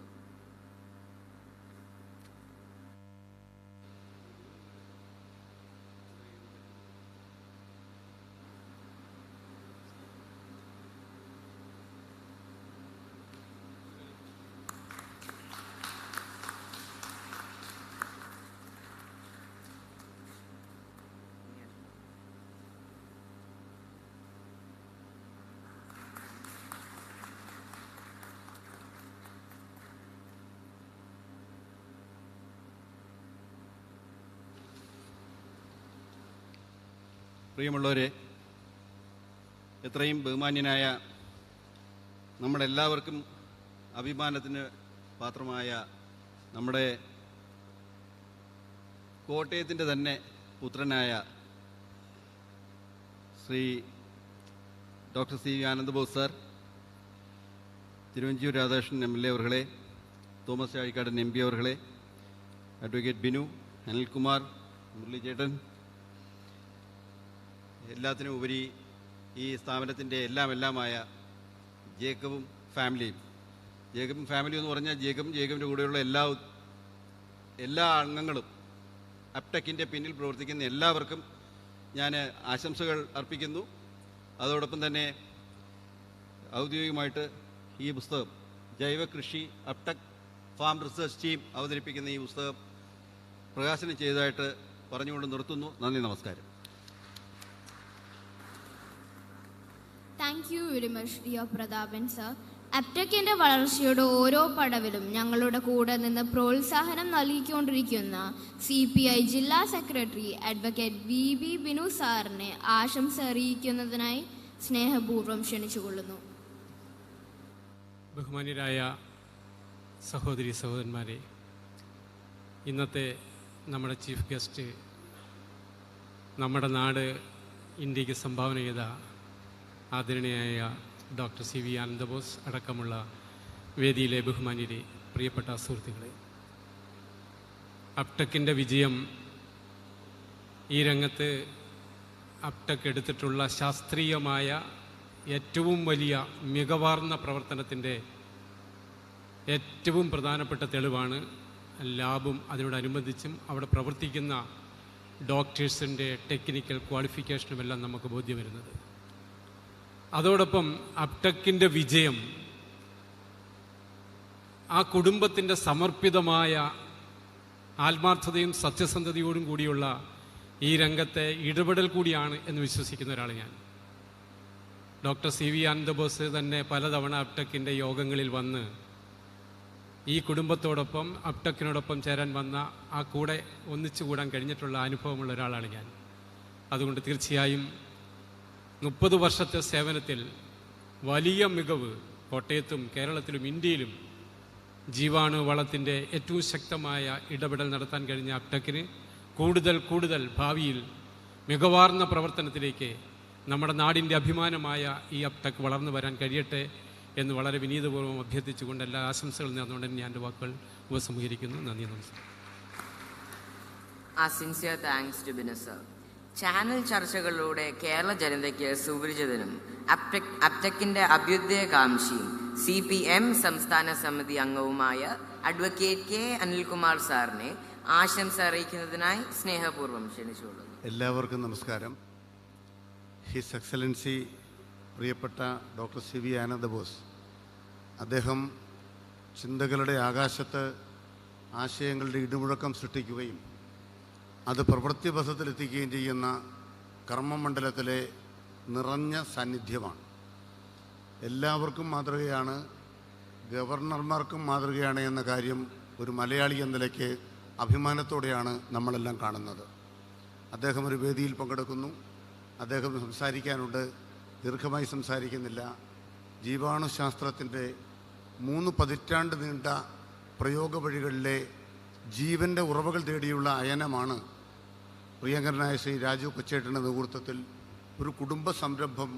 പ്രിയമുള്ളവരെ, എത്രയും ബഹുമാന്യനായ നമ്മളെല്ലാവർക്കും അഭിമാനത്തിന് പാത്രമായ നമ്മുടെ കോട്ടയത്തിൻ്റെ തന്നെ പുത്രനായ Shri doctor CV Ananda Bose sir, Thiruvanchoor Radhakrishnan MLA അവர்களே, തോമസ് ചാഴിക്കാടൻ MP അവர்களே, അഡ്വക്കേറ്റ് ബിനു, അനിൽകുമാർ, മുരളീചേട്ടൻ, എല്ലാത്തിനും ഉപരി ഈ സ്ഥാപനത്തിൻ്റെ എല്ലാമായ ജേക്കബും ഫാമിലിയും എന്ന് പറഞ്ഞാൽ ജേക്കബിൻ്റെ കൂടെയുള്ള എല്ലാ അംഗങ്ങളും അപ്ടെക്കിൻ്റെ പിന്നിൽ പ്രവർത്തിക്കുന്ന എല്ലാവർക്കും ഞാൻ ആശംസകൾ അർപ്പിക്കുന്നു. അതോടൊപ്പം തന്നെ ഔദ്യോഗികമായിട്ട് ഈ പുസ്തകം ജൈവ കൃഷി അപ്ടെക് ഫാം റിസർച്ച് ടീം അവതരിപ്പിക്കുന്ന ഈ പുസ്തകം പ്രകാശനം ചെയ്തതായിട്ട് പറഞ്ഞുകൊണ്ട് നിർത്തുന്നു. നന്ദി, നമസ്കാരം. Thank you very much dear Prathapan sir. അപ്ടെക്കിൻ്റെ വളർച്ചയുടെ ഓരോ പടവിലും ഞങ്ങളുടെ കൂടെ നിന്ന് പ്രോത്സാഹനം നൽകിക്കൊണ്ടിരിക്കുന്ന CPI ജില്ലാ സെക്രട്ടറി അഡ്വക്കേറ്റ് VB ബിനു സാറിനെ ആശംസ അറിയിക്കുന്നതിനായി സ്നേഹപൂർവ്വം ക്ഷണിച്ചുകൊള്ളുന്നു. ബഹുമാന്യരായ സഹോദരി സഹോദരന്മാരെ, ഇന്നത്തെ നമ്മുടെ ചീഫ് ഗസ്റ്റ് നമ്മുടെ നാട് ഇന്ത്യക്ക് സംഭാവന ചെയ്ത ആദരണീയായ ഡോക്ടർ CV ആനന്ദബോസ് അടക്കമുള്ള വേദിയിലെ ബഹുമാന്യരെ, പ്രിയപ്പെട്ട സുഹൃത്തുക്കളെ, അപ്ടെക്കിൻ്റെ വിജയം, ഈ രംഗത്ത് അപ്ടെക് എടുത്തിട്ടുള്ള ശാസ്ത്രീയമായ ഏറ്റവും വലിയ മികവാർന്ന പ്രവർത്തനത്തിൻ്റെ ഏറ്റവും പ്രധാനപ്പെട്ട തെളിവാണ് ലാബും അതിനോടനുബന്ധിച്ചും അവിടെ പ്രവർത്തിക്കുന്ന ഡോക്ടേഴ്സിൻ്റെ ടെക്നിക്കൽ ക്വാളിഫിക്കേഷനുമെല്ലാം നമുക്ക് ബോധ്യം വരുന്നത്. അതോടൊപ്പം അപ്ടെക്കിൻ്റെ വിജയം ആ കുടുംബത്തിൻ്റെ സമർപ്പിതമായ ആത്മാർത്ഥതയും സത്യസന്ധതയോടും കൂടിയുള്ള ഈ രംഗത്തെ ഇടപെടൽ കൂടിയാണ് എന്ന് വിശ്വസിക്കുന്ന ഒരാൾ ഞാൻ. ഡോക്ടർ CV ആനന്ദബോസ് തന്നെ പലതവണ അപ്ടെക്കിൻ്റെ യോഗങ്ങളിൽ വന്ന് ഈ കുടുംബത്തോടൊപ്പം അപ്ടെക്കിനോടൊപ്പം ചേരാൻ വന്ന ആ കൂടെ ഒന്നിച്ചു കൂടാൻ കഴിഞ്ഞിട്ടുള്ള അനുഭവമുള്ള ഒരാളാണ് ഞാൻ. അതുകൊണ്ട് തീർച്ചയായും 30 വർഷത്തെ സേവനത്തിൽ വലിയ മികവ് കോട്ടയത്തും കേരളത്തിലും ഇന്ത്യയിലും ജീവാണു വളത്തിൻ്റെ ഏറ്റവും ശക്തമായ ഇടപെടൽ നടത്താൻ കഴിഞ്ഞ അപ്ടെക്കിന് കൂടുതൽ ഭാവിയിൽ മികവാർന്ന പ്രവർത്തനത്തിലേക്ക് നമ്മുടെ നാടിൻ്റെ അഭിമാനമായ ഈ അപ്ടെക് വളർന്നു വരാൻ കഴിയട്ടെ എന്ന് വളരെ വിനീതപൂർവ്വം അഭ്യർത്ഥിച്ചുകൊണ്ട് എല്ലാ ആശംസകളും നേർന്നുകൊണ്ട് ഞാൻ എൻ്റെ വാക്കുകൾ ഉപസംഹരിക്കുന്നു. നന്ദി, നമസ്കാരം. A sincere thanks to Binu sir. Channel ചർച്ചകളിലൂടെ കേരള ജനതയ്ക്ക് സുപരിചിതനും അപ്ടെക്കിൻ്റെ അഭ്യുദയകാംക്ഷിയും CPM സംസ്ഥാന സമിതി അംഗവുമായ അഡ്വക്കേറ്റ് K അനിൽകുമാർ സാറിനെ ആശംസ അറിയിക്കുന്നതിനായി സ്നേഹപൂർവ്വം ക്ഷണിച്ചുകൊള്ളുന്നു. എല്ലാവർക്കും നമസ്കാരം. ഹിസ് എക്സലൻസി പ്രിയപ്പെട്ട ഡോക്ടർ സി വി ആനന്ദബോസ്, അദ്ദേഹം ചിന്തകളുടെ ആകാശത്ത് ആശയങ്ങളുടെ ഇടിമുഴക്കം സൃഷ്ടിക്കുകയും അത് പ്രവൃത്തിപഥത്തിലെത്തിക്കുകയും ചെയ്യുന്ന കർമ്മമണ്ഡലത്തിലെ നിറഞ്ഞ സാന്നിധ്യമാണ്. എല്ലാവർക്കും മാതൃകയാണ്, ഗവർണർമാർക്കും മാതൃകയാണ് എന്ന കാര്യം ഒരു മലയാളി എന്ന നിലയ്ക്ക് അഭിമാനത്തോടെയാണ് നമ്മളെല്ലാം കാണുന്നത്. അദ്ദേഹം ഒരു വേദിയിൽ പങ്കെടുക്കുന്നു, അദ്ദേഹം സംസാരിക്കാനുണ്ട്, ദീർഘമായി സംസാരിക്കുന്നില്ല. ജീവാണുശാസ്ത്രത്തിൻ്റെ 3 പതിറ്റാണ്ട് നീണ്ട പ്രയോഗ വഴികളിലെ ജീവൻ്റെ ഉറവകൾ തേടിയുള്ള അയനമാണ് പ്രിയങ്കരനായ ശ്രീ രാജു കൊച്ചേട്ടൻ്റെ നേതൃത്വത്തിൽ ഒരു കുടുംബ സംരംഭം,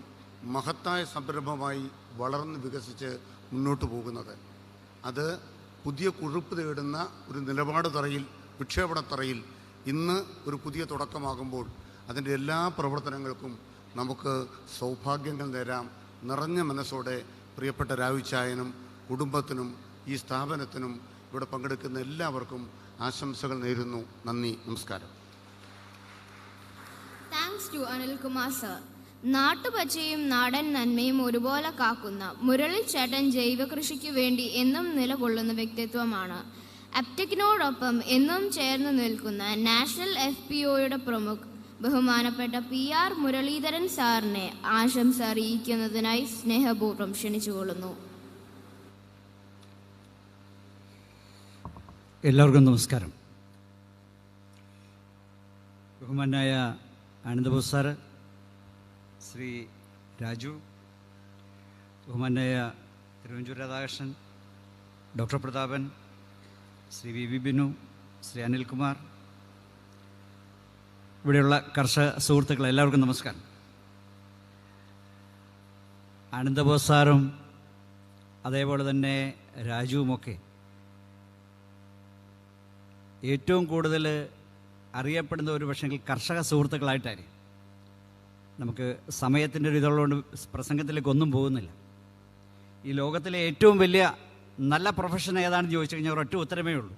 മഹത്തായ സംരംഭമായി വളർന്ന് വികസിച്ച് മുന്നോട്ട് പോകുന്നത്. അത് പുതിയ കൊഴുപ്പ് തേടുന്ന ഒരു നിലപാട് തറയിൽ, വിക്ഷേപണത്തറയിൽ ഇന്ന് ഒരു പുതിയ തുടക്കമാകുമ്പോൾ അതിൻ്റെ എല്ലാ പ്രവർത്തനങ്ങൾക്കും നമുക്ക് സൗഭാഗ്യങ്ങൾ നേരാം. നിറഞ്ഞ മനസ്സോടെ പ്രിയപ്പെട്ട രാവിച്ചായനും കുടുംബത്തിനും ഈ സ്ഥാപനത്തിനും ഇവിടെ പങ്കെടുക്കുന്ന എല്ലാവർക്കും ആശംസകൾ നേരുന്നു. നന്ദി, നമസ്കാരം. Thanks to Anilkumar sir. നാട്ടുപച്ചയും നാടൻ നന്മയും ഒരുപോലെ കാക്കുന്ന മുരളിച്ചേട്ടൻ ജൈവകൃഷിക്കു വേണ്ടി എന്നും നിലകൊള്ളുന്ന വ്യക്തിത്വമാണ്. അപ്റ്റെക്കിനോടൊപ്പം എന്നും ചേർന്ന് നിൽക്കുന്ന നാഷണൽ FPOയുടെ പ്രമുഖ് ബഹുമാനപ്പെട്ട PR മുരളീധരൻ സാറിനെ ആശംസ അറിയിക്കുന്നതിനായി സ്നേഹപൂർവ്വം ക്ഷണിച്ചുകൊള്ളുന്നു. എല്ലാവർക്കും നമസ്കാരം. ബഹുമാനായ ആനന്ദബോസ് സാറ്, ശ്രീ രാജു, ബഹുമാനായ തിരുവഞ്ചൂർ രാധാകൃഷ്ണൻ, ഡോക്ടർ പ്രതാപൻ, ശ്രീ വി ബിനു, ശ്രീ അനിൽകുമാർ, ഇവിടെയുള്ള കർഷക സുഹൃത്തുക്കൾ എല്ലാവർക്കും നമസ്കാരം. ആനന്ദബോസ് സാറും അതേപോലെ തന്നെ രാജുവുമൊക്കെ ഏറ്റവും കൂടുതൽ അറിയപ്പെടുന്ന ഒരു പക്ഷെങ്കിൽ കർഷക സുഹൃത്തുക്കളായിട്ടായിരിക്കും. നമുക്ക് സമയത്തിൻ്റെ ഒരു ഇതുള്ളതുകൊണ്ട് പ്രസംഗത്തിലേക്ക് ഒന്നും പോകുന്നില്ല. ഈ ലോകത്തിലെ ഏറ്റവും വലിയ നല്ല പ്രൊഫഷൻ ഏതാണെന്ന് ചോദിച്ചു കഴിഞ്ഞാൽ ഒരൊറ്റ ഉത്തരമേ ഉള്ളൂ,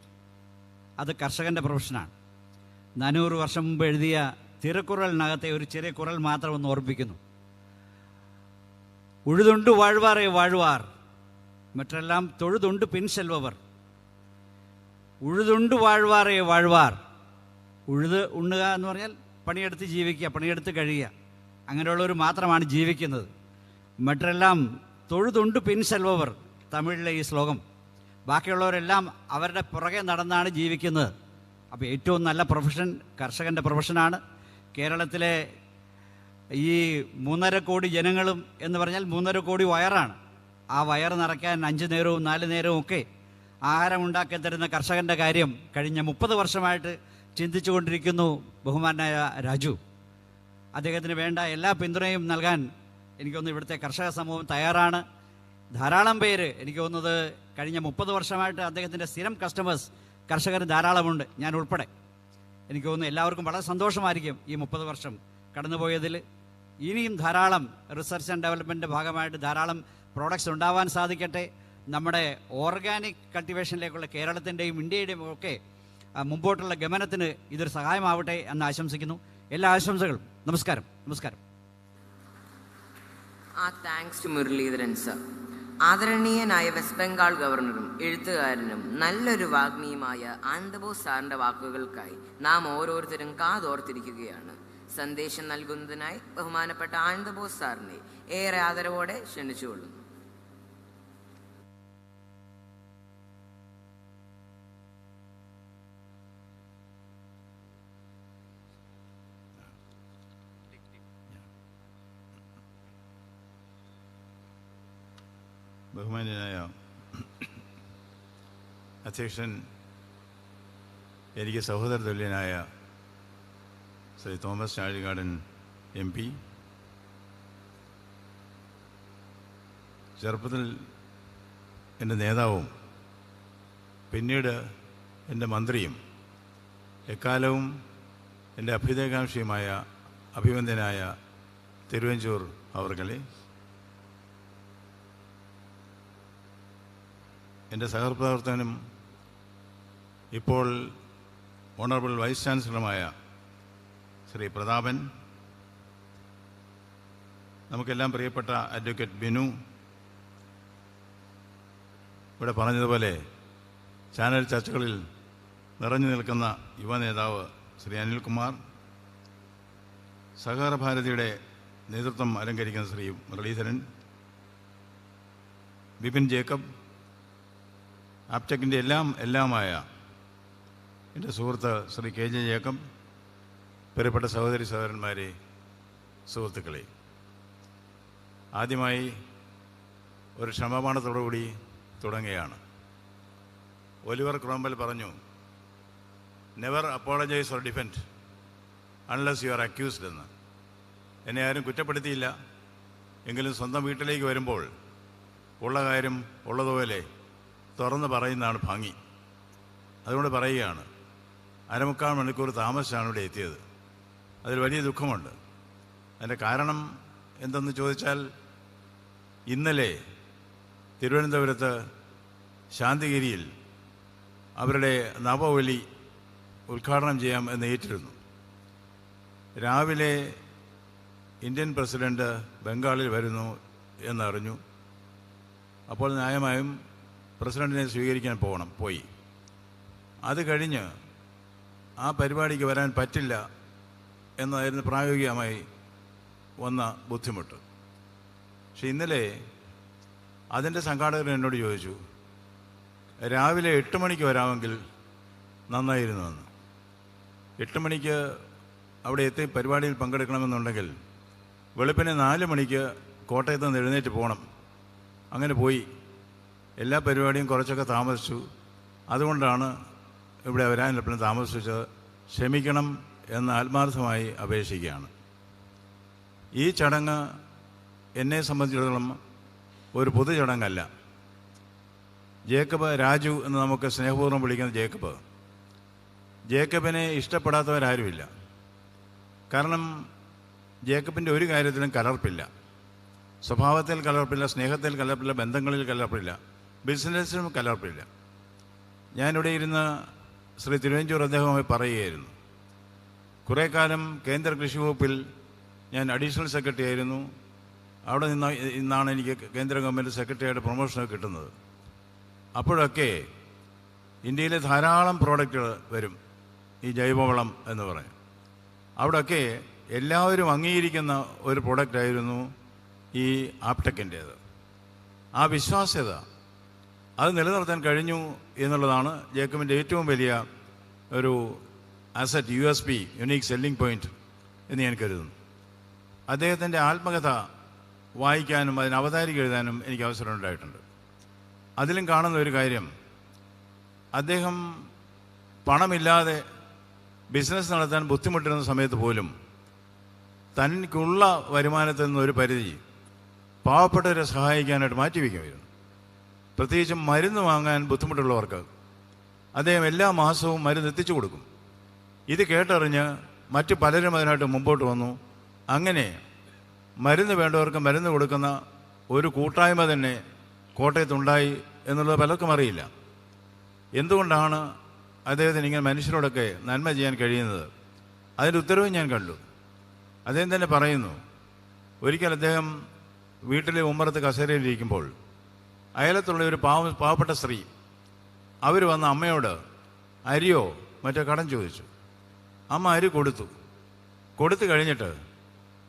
അത് കർഷകൻ്റെ പ്രൊഫഷനാണ്. 400 വർഷം മുമ്പ് എഴുതിയ തിരുക്കുറളിനകത്തെ ഒരു ചെറിയ കുറൾ മാത്രം ഒന്ന് ഓർമ്മിപ്പിക്കുന്നു. ഉഴുതുണ്ട് വാഴ്വാറേ വാഴ്വാർ, മറ്റെല്ലാം തൊഴുതുണ്ട് പിൻസെൽവർ. ഉഴുതുണ്ട് വാഴ്വാറേ വാഴ്വാർ. ഉഴുത് ഉണ്ണുക എന്ന് പറഞ്ഞാൽ പണിയെടുത്ത് ജീവിക്കുക, പണിയെടുത്ത് കഴിയുക, അങ്ങനെയുള്ളവർ മാത്രമാണ് ജീവിക്കുന്നത്. മറ്റെല്ലാം തൊഴുതുണ്ട് പിൻസെൽവർ, തമിഴിലെ ഈ ശ്ലോകം. ബാക്കിയുള്ളവരെല്ലാം അവരുടെ പുറകെ നടന്നാണ് ജീവിക്കുന്നത്. അപ്പോൾ ഏറ്റവും നല്ല പ്രൊഫഷൻ കർഷകൻ്റെ പ്രൊഫഷനാണ്. കേരളത്തിലെ ഈ 3.5 കോടി ജനങ്ങളും എന്ന് പറഞ്ഞാൽ 3.5 കോടി വയറാണ്. ആ വയറ് നിറയ്ക്കാൻ 5 നേരവും 4 നേരവും ഒക്കെ ആഹാരം ഉണ്ടാക്കി തരുന്ന കർഷകൻ്റെ കാര്യം കഴിഞ്ഞ 30 വർഷമായിട്ട് ചിന്തിച്ചു കൊണ്ടിരിക്കുന്നു ബഹുമാനായ രാജു. അദ്ദേഹത്തിന് വേണ്ട എല്ലാ പിന്തുണയും നൽകാൻ എനിക്ക് തോന്നുന്നു ഇവിടുത്തെ കർഷക സമൂഹം തയ്യാറാണ്. ധാരാളം പേര്, എനിക്ക് തോന്നുന്നത് കഴിഞ്ഞ 30 വർഷമായിട്ട് അദ്ദേഹത്തിൻ്റെ സ്ഥിരം കസ്റ്റമേഴ്സ് കർഷകർ ധാരാളമുണ്ട്, ഞാൻ ഉൾപ്പെടെ. എനിക്ക് തോന്നുന്നു എല്ലാവർക്കും വളരെ സന്തോഷമായിരിക്കും ഈ 30 വർഷം കടന്നുപോയതിൽ. ഇനിയും ധാരാളം റിസർച്ച് ആൻഡ് ഡെവലപ്മെൻറ്റിൻ്റെ ഭാഗമായിട്ട് ധാരാളം പ്രോഡക്ട്സ് ഉണ്ടാവാൻ സാധിക്കട്ടെ. നമ്മുടെ ഓർഗാനിക് കൾട്ടിവേഷനിലേക്കുള്ള കേരളത്തിൻ്റെയും ഇന്ത്യയുടെയും ഒക്കെ മുമ്പോട്ടുള്ള ഗമനത്തിന് ഇതൊരു സഹായമാവട്ടെ എന്ന് ആശംസിക്കുന്നു. എല്ലാ ആശംസകളും. നമസ്കാരം. നമസ്കാരം. Thanks to Muraleedharan sir. ആദരണീയനായ വെസ്റ്റ് ബംഗാൾ ഗവർണറും എഴുത്തുകാരനും നല്ലൊരു വാഗ്മിയുമായ ആനന്ദബോസ് സാറിൻ്റെ വാക്കുകൾക്കായി നാം ഓരോരുത്തരും കാതോർത്തിരിക്കുകയാണ്. സന്ദേശം നൽകുന്നതിനായി ബഹുമാനപ്പെട്ട ആനന്ദബോസ് സാറിനെ ഏറെ ആദരവോടെ ക്ഷണിച്ചുകൊള്ളുന്നു. ബഹുമാന്യനായ അധ്യക്ഷൻ, എനിക്ക് സഹോദര തുല്യനായ ശ്രീ തോമസ് ചാഴികാടൻ MP, ചെറുപ്പത്തിൽ എൻ്റെ നേതാവും പിന്നീട് എൻ്റെ മന്ത്രിയും എക്കാലവും എൻ്റെ അഭ്യുദയകാംക്ഷിയുമായ അഭിവന്ദ്യനായ തിരുവഞ്ചൂർ അവർകളെ, എൻ്റെ സഹപ്രവർത്തകനും ഇപ്പോൾ ഓണറബിൾ വൈസ് ചാൻസലറുമായ ശ്രീ പ്രതാപൻ, നമുക്കെല്ലാം പ്രിയപ്പെട്ട അഡ്വക്കേറ്റ് ബിനു ഇവിടെ പറഞ്ഞതുപോലെ ചാനൽ ചർച്ചകളിൽ നിറഞ്ഞു നിൽക്കുന്ന യുവ നേതാവ് ശ്രീ അനിൽകുമാർ, സഹകരണ ഭാരതിയുടെ നേതൃത്വം അലങ്കരിക്കുന്ന ശ്രീ മുരളീധരൻ, ബിപിൻ ജേക്കബ്, ആപ്റ്റെക്കിൻ്റെ എല്ലാമായ എൻ്റെ സുഹൃത്ത് ശ്രീ കെ ജെ ജേക്കബ്, പ്രിയപ്പെട്ട സഹോദരി സഹോദരന്മാരെ, സുഹൃത്തുക്കളെ, ആദ്യമായി ഒരു ക്ഷമാപണത്തോടുകൂടി തുടങ്ങുകയാണ്. ഒലിവർ ക്രോംബൽ പറഞ്ഞു, never apologise or defend unless you are accused എന്ന്. എന്നെ ആരും കുറ്റപ്പെടുത്തിയില്ല, എങ്കിലും സ്വന്തം വീട്ടിലേക്ക് വരുമ്പോൾ ഉള്ള കാര്യം ഉള്ളതുപോലെ തുറന്ന് പറയുന്നതാണ് ഭംഗി. അതുകൊണ്ട് പറയുകയാണ്, 1/4 മണിക്കൂർ താമസിച്ചാണ് ഇവിടെ എത്തിയത്. അതിൽ വലിയ ദുഃഖമുണ്ട്. അതിൻ്റെ കാരണം എന്തെന്ന് ചോദിച്ചാൽ, ഇന്നലെ തിരുവനന്തപുരത്ത് ശാന്തിഗിരിയിൽ അവരുടെ നവബലി ഉദ്ഘാടനം ചെയ്യാം എന്ന് ഏറ്റിരുന്നു. രാവിലെ ഇന്ത്യൻ പ്രസിഡന്റ് ബംഗാളിൽ വരുന്നു എന്നറിഞ്ഞു. അപ്പോൾ ന്യായമായും പ്രസിഡന്റിനെ സ്വീകരിക്കാൻ പോയി. അത് കഴിഞ്ഞ് ആ പരിപാടിക്ക് വരാൻ പറ്റില്ല എന്നതായിരുന്നു പ്രായോഗികമായി വന്ന ബുദ്ധിമുട്ട്. പക്ഷെ ഇന്നലെ അതിൻ്റെ സംഘാടകർ എന്നോട് ചോദിച്ചു, രാവിലെ 8 മണിക്ക് വരാമെങ്കിൽ നന്നായിരുന്നുവെന്ന്. 8 മണിക്ക് അവിടെ എത്തി പരിപാടിയിൽ പങ്കെടുക്കണമെന്നുണ്ടെങ്കിൽ വെളുപ്പിനെ 4 മണിക്ക് കോട്ടയത്ത് നിന്ന് എഴുന്നേറ്റ് പോകണം. അങ്ങനെ പോയി. എല്ലാ പരിപാടിയും കുറച്ചൊക്കെ താമസിച്ചു. അതുകൊണ്ടാണ് ഇവിടെ വരാൻ എപ്പോഴും താമസിച്ചത്. ക്ഷമിക്കണം എന്ന് ആത്മാർത്ഥമായി അപേക്ഷിക്കുകയാണ്. ഈ ചടങ്ങ് എന്നെ സംബന്ധിച്ചിടത്തോളം ഒരു പൊതുചടങ്ങല്ല. ജേക്കബ്, രാജു എന്ന് നമുക്ക് സ്നേഹപൂർവ്വം വിളിക്കുന്ന ജേക്കബിനെ ഇഷ്ടപ്പെടാത്തവരാരുമില്ല. കാരണം ജേക്കബിൻ്റെ ഒരു കാര്യത്തിലും കലർപ്പില്ല. സ്വഭാവത്തിൽ കലർപ്പില്ല, സ്നേഹത്തിൽ കലർപ്പില്ല, ബന്ധങ്ങളിൽ കലർപ്പില്ല, ബിസിനസ്സിലും കലർപ്പില്ല. ഞാനിവിടെ ഇരുന്ന് ശ്രീ തിരുവഞ്ചൂർ അദ്ദേഹവുമായി പറയുകയായിരുന്നു. കുറേ കാലം കേന്ദ്ര കൃഷി വകുപ്പിൽ ഞാൻ അഡീഷണൽ സെക്രട്ടറി ആയിരുന്നു. അവിടെ നിന്നാണ് എനിക്ക് കേന്ദ്ര ഗവൺമെൻറ് സെക്രട്ടറിയായിട്ട് പ്രൊമോഷനൊക്കെ കിട്ടുന്നത്. അപ്പോഴൊക്കെ ഇന്ത്യയിലെ ധാരാളം പ്രോഡക്റ്റുകൾ വരും, ഈ ജൈവവളം എന്ന് പറയും. അവിടെയൊക്കെ എല്ലാവരും അംഗീകരിക്കുന്ന ഒരു പ്രോഡക്റ്റായിരുന്നു ഈ ആപ്റ്റെക്കിൻ്റേത്. ആ വിശ്വാസ്യത അത് നിലനിർത്താൻ കഴിഞ്ഞു എന്നുള്ളതാണ് ജേക്കബിൻ്റെ ഏറ്റവും വലിയ ഒരു asset, USP, unique selling point എന്ന് ഞാൻ കരുതുന്നു. അദ്ദേഹത്തിൻ്റെ ആത്മകഥ വായിക്കാനും അതിന് അവതാരിക എഴുതാനും എനിക്ക് അവസരം ഉണ്ടായിട്ടുണ്ട്. അതിലും കാണുന്ന ഒരു കാര്യം, അദ്ദേഹം പണമില്ലാതെ ബിസിനസ് നടത്താൻ ബുദ്ധിമുട്ടുന്ന സമയത്ത് പോലും തനിക്കുള്ള വരുമാനത്തിൽ നിന്നൊരു പരിധി പാവപ്പെട്ടവരെ സഹായിക്കാനായിട്ട് മാറ്റിവെക്കുമായിരുന്നു. പ്രത്യേകിച്ചും മരുന്ന് വാങ്ങാൻ ബുദ്ധിമുട്ടുള്ളവർക്ക് അദ്ദേഹം എല്ലാ മാസവും മരുന്ന് എത്തിച്ചു കൊടുക്കും. ഇത് കേട്ടറിഞ്ഞ് മറ്റു പലരും അതിനായിട്ട് മുമ്പോട്ട് വന്നു. അങ്ങനെ മരുന്ന് വേണ്ടവർക്ക് മരുന്ന് കൊടുക്കുന്ന ഒരു കൂട്ടായ്മ തന്നെ കോട്ടയത്തുണ്ടായി എന്നുള്ളത് പലർക്കും അറിയില്ല. എന്തുകൊണ്ടാണ് അദ്ദേഹത്തിന് ഇങ്ങനെ മനുഷ്യരോടൊക്കെ നന്മ ചെയ്യാൻ കഴിയുന്നത്? അതിൻ്റെ ഉത്തരവും ഞാൻ കണ്ടു. അദ്ദേഹം തന്നെ പറയുന്നു, ഒരിക്കൽ അദ്ദേഹം വീട്ടിലെ ഉമ്മറത്ത് കസേരയിലിരിക്കുമ്പോൾ അയലത്തുള്ള ഒരു പാവപ്പെട്ട സ്ത്രീ അവർ വന്ന അമ്മയോട് അരിയോ മറ്റോ കടം ചോദിച്ചു. അമ്മ അരി കൊടുത്തു കഴിഞ്ഞിട്ട്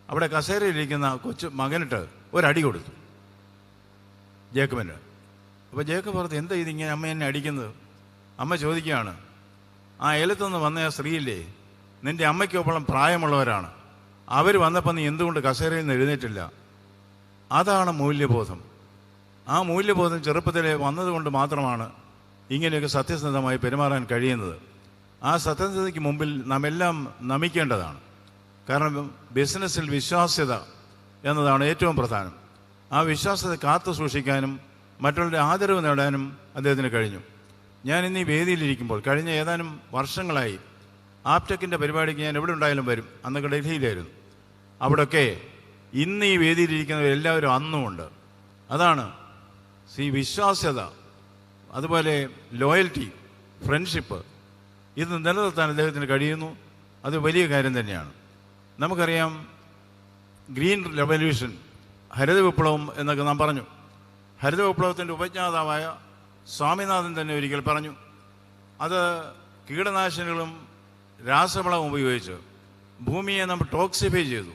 അവിടെ കസേരയിലിരിക്കുന്ന കൊച്ചു മകനിട്ട് ഒരടി കൊടുത്തു ജേക്കബിന്. അപ്പോൾ ജേക്കബ് പറഞ്ഞു, എന്താ ഇതിങ്ങനെ അമ്മ എന്നെ അടിക്കുന്നത്? അമ്മ ചോദിക്കുകയാണ്, ആ അയലത്തുനിന്ന് വന്ന ആ സ്ത്രീയില്ലേ, നിൻ്റെ അമ്മയ്ക്കൊപ്പം പ്രായമുള്ളവരാണ്, അവർ വന്നപ്പോൾ നീ എന്തുകൊണ്ട് കസേരയിൽ നിന്ന് എഴുന്നേറ്റില്ല? അതാണ് മൂല്യബോധം. ആ മൂല്യബോധം ചെറുപ്പത്തിലെ വന്നതുകൊണ്ട് മാത്രമാണ് ഇങ്ങനെയൊക്കെ സത്യസന്ധമായി പെരുമാറാൻ കഴിയുന്നത്. ആ സത്യസന്ധതയ്ക്ക് മുമ്പിൽ നാം എല്ലാം നമിക്കേണ്ടതാണ്. കാരണം ബിസിനസ്സിൽ വിശ്വാസ്യത എന്നതാണ് ഏറ്റവും പ്രധാനം. ആ വിശ്വാസ്യത കാത്തു സൂക്ഷിക്കാനും മറ്റുള്ളവരുടെ ആദരവ് നേടാനും അദ്ദേഹത്തിന് കഴിഞ്ഞു. ഞാൻ ഇന്ന് ഈ വേദിയിലിരിക്കുമ്പോൾ കഴിഞ്ഞ ഏതാനും വർഷങ്ങളായി ആപ്റ്റെക്കിൻ്റെ പരിപാടിക്ക് ഞാൻ എവിടെ ഉണ്ടായാലും വരും. അന്നൊക്കെ ഡൽഹിയിലായിരുന്നു. അവിടെയൊക്കെ ഇന്ന് ഈ വേദിയിലിരിക്കുന്നവരെല്ലാവരും അന്നുമുണ്ട്. അതാണ് വിശ്വാസ്യത, അതുപോലെ ലോയൽറ്റി, ഫ്രണ്ട്ഷിപ്പ്, ഇത് നിലനിർത്താൻ അദ്ദേഹത്തിന് കഴിയുന്നു. അത് വലിയ കാര്യം തന്നെയാണ്. നമുക്കറിയാം, ഗ്രീൻ റെവല്യൂഷൻ ഹരിത വിപ്ലവം എന്നൊക്കെ നാം പറഞ്ഞു. ഹരിത വിപ്ലവത്തിൻ്റെ ഉപജ്ഞാതാവായ സ്വാമിനാഥൻ തന്നെ ഒരിക്കൽ പറഞ്ഞു, അത് കീടനാശിനികളും രാസവളവും ഉപയോഗിച്ച് ഭൂമിയെ നമ്മൾ ടോക്സിഫൈ ചെയ്തു.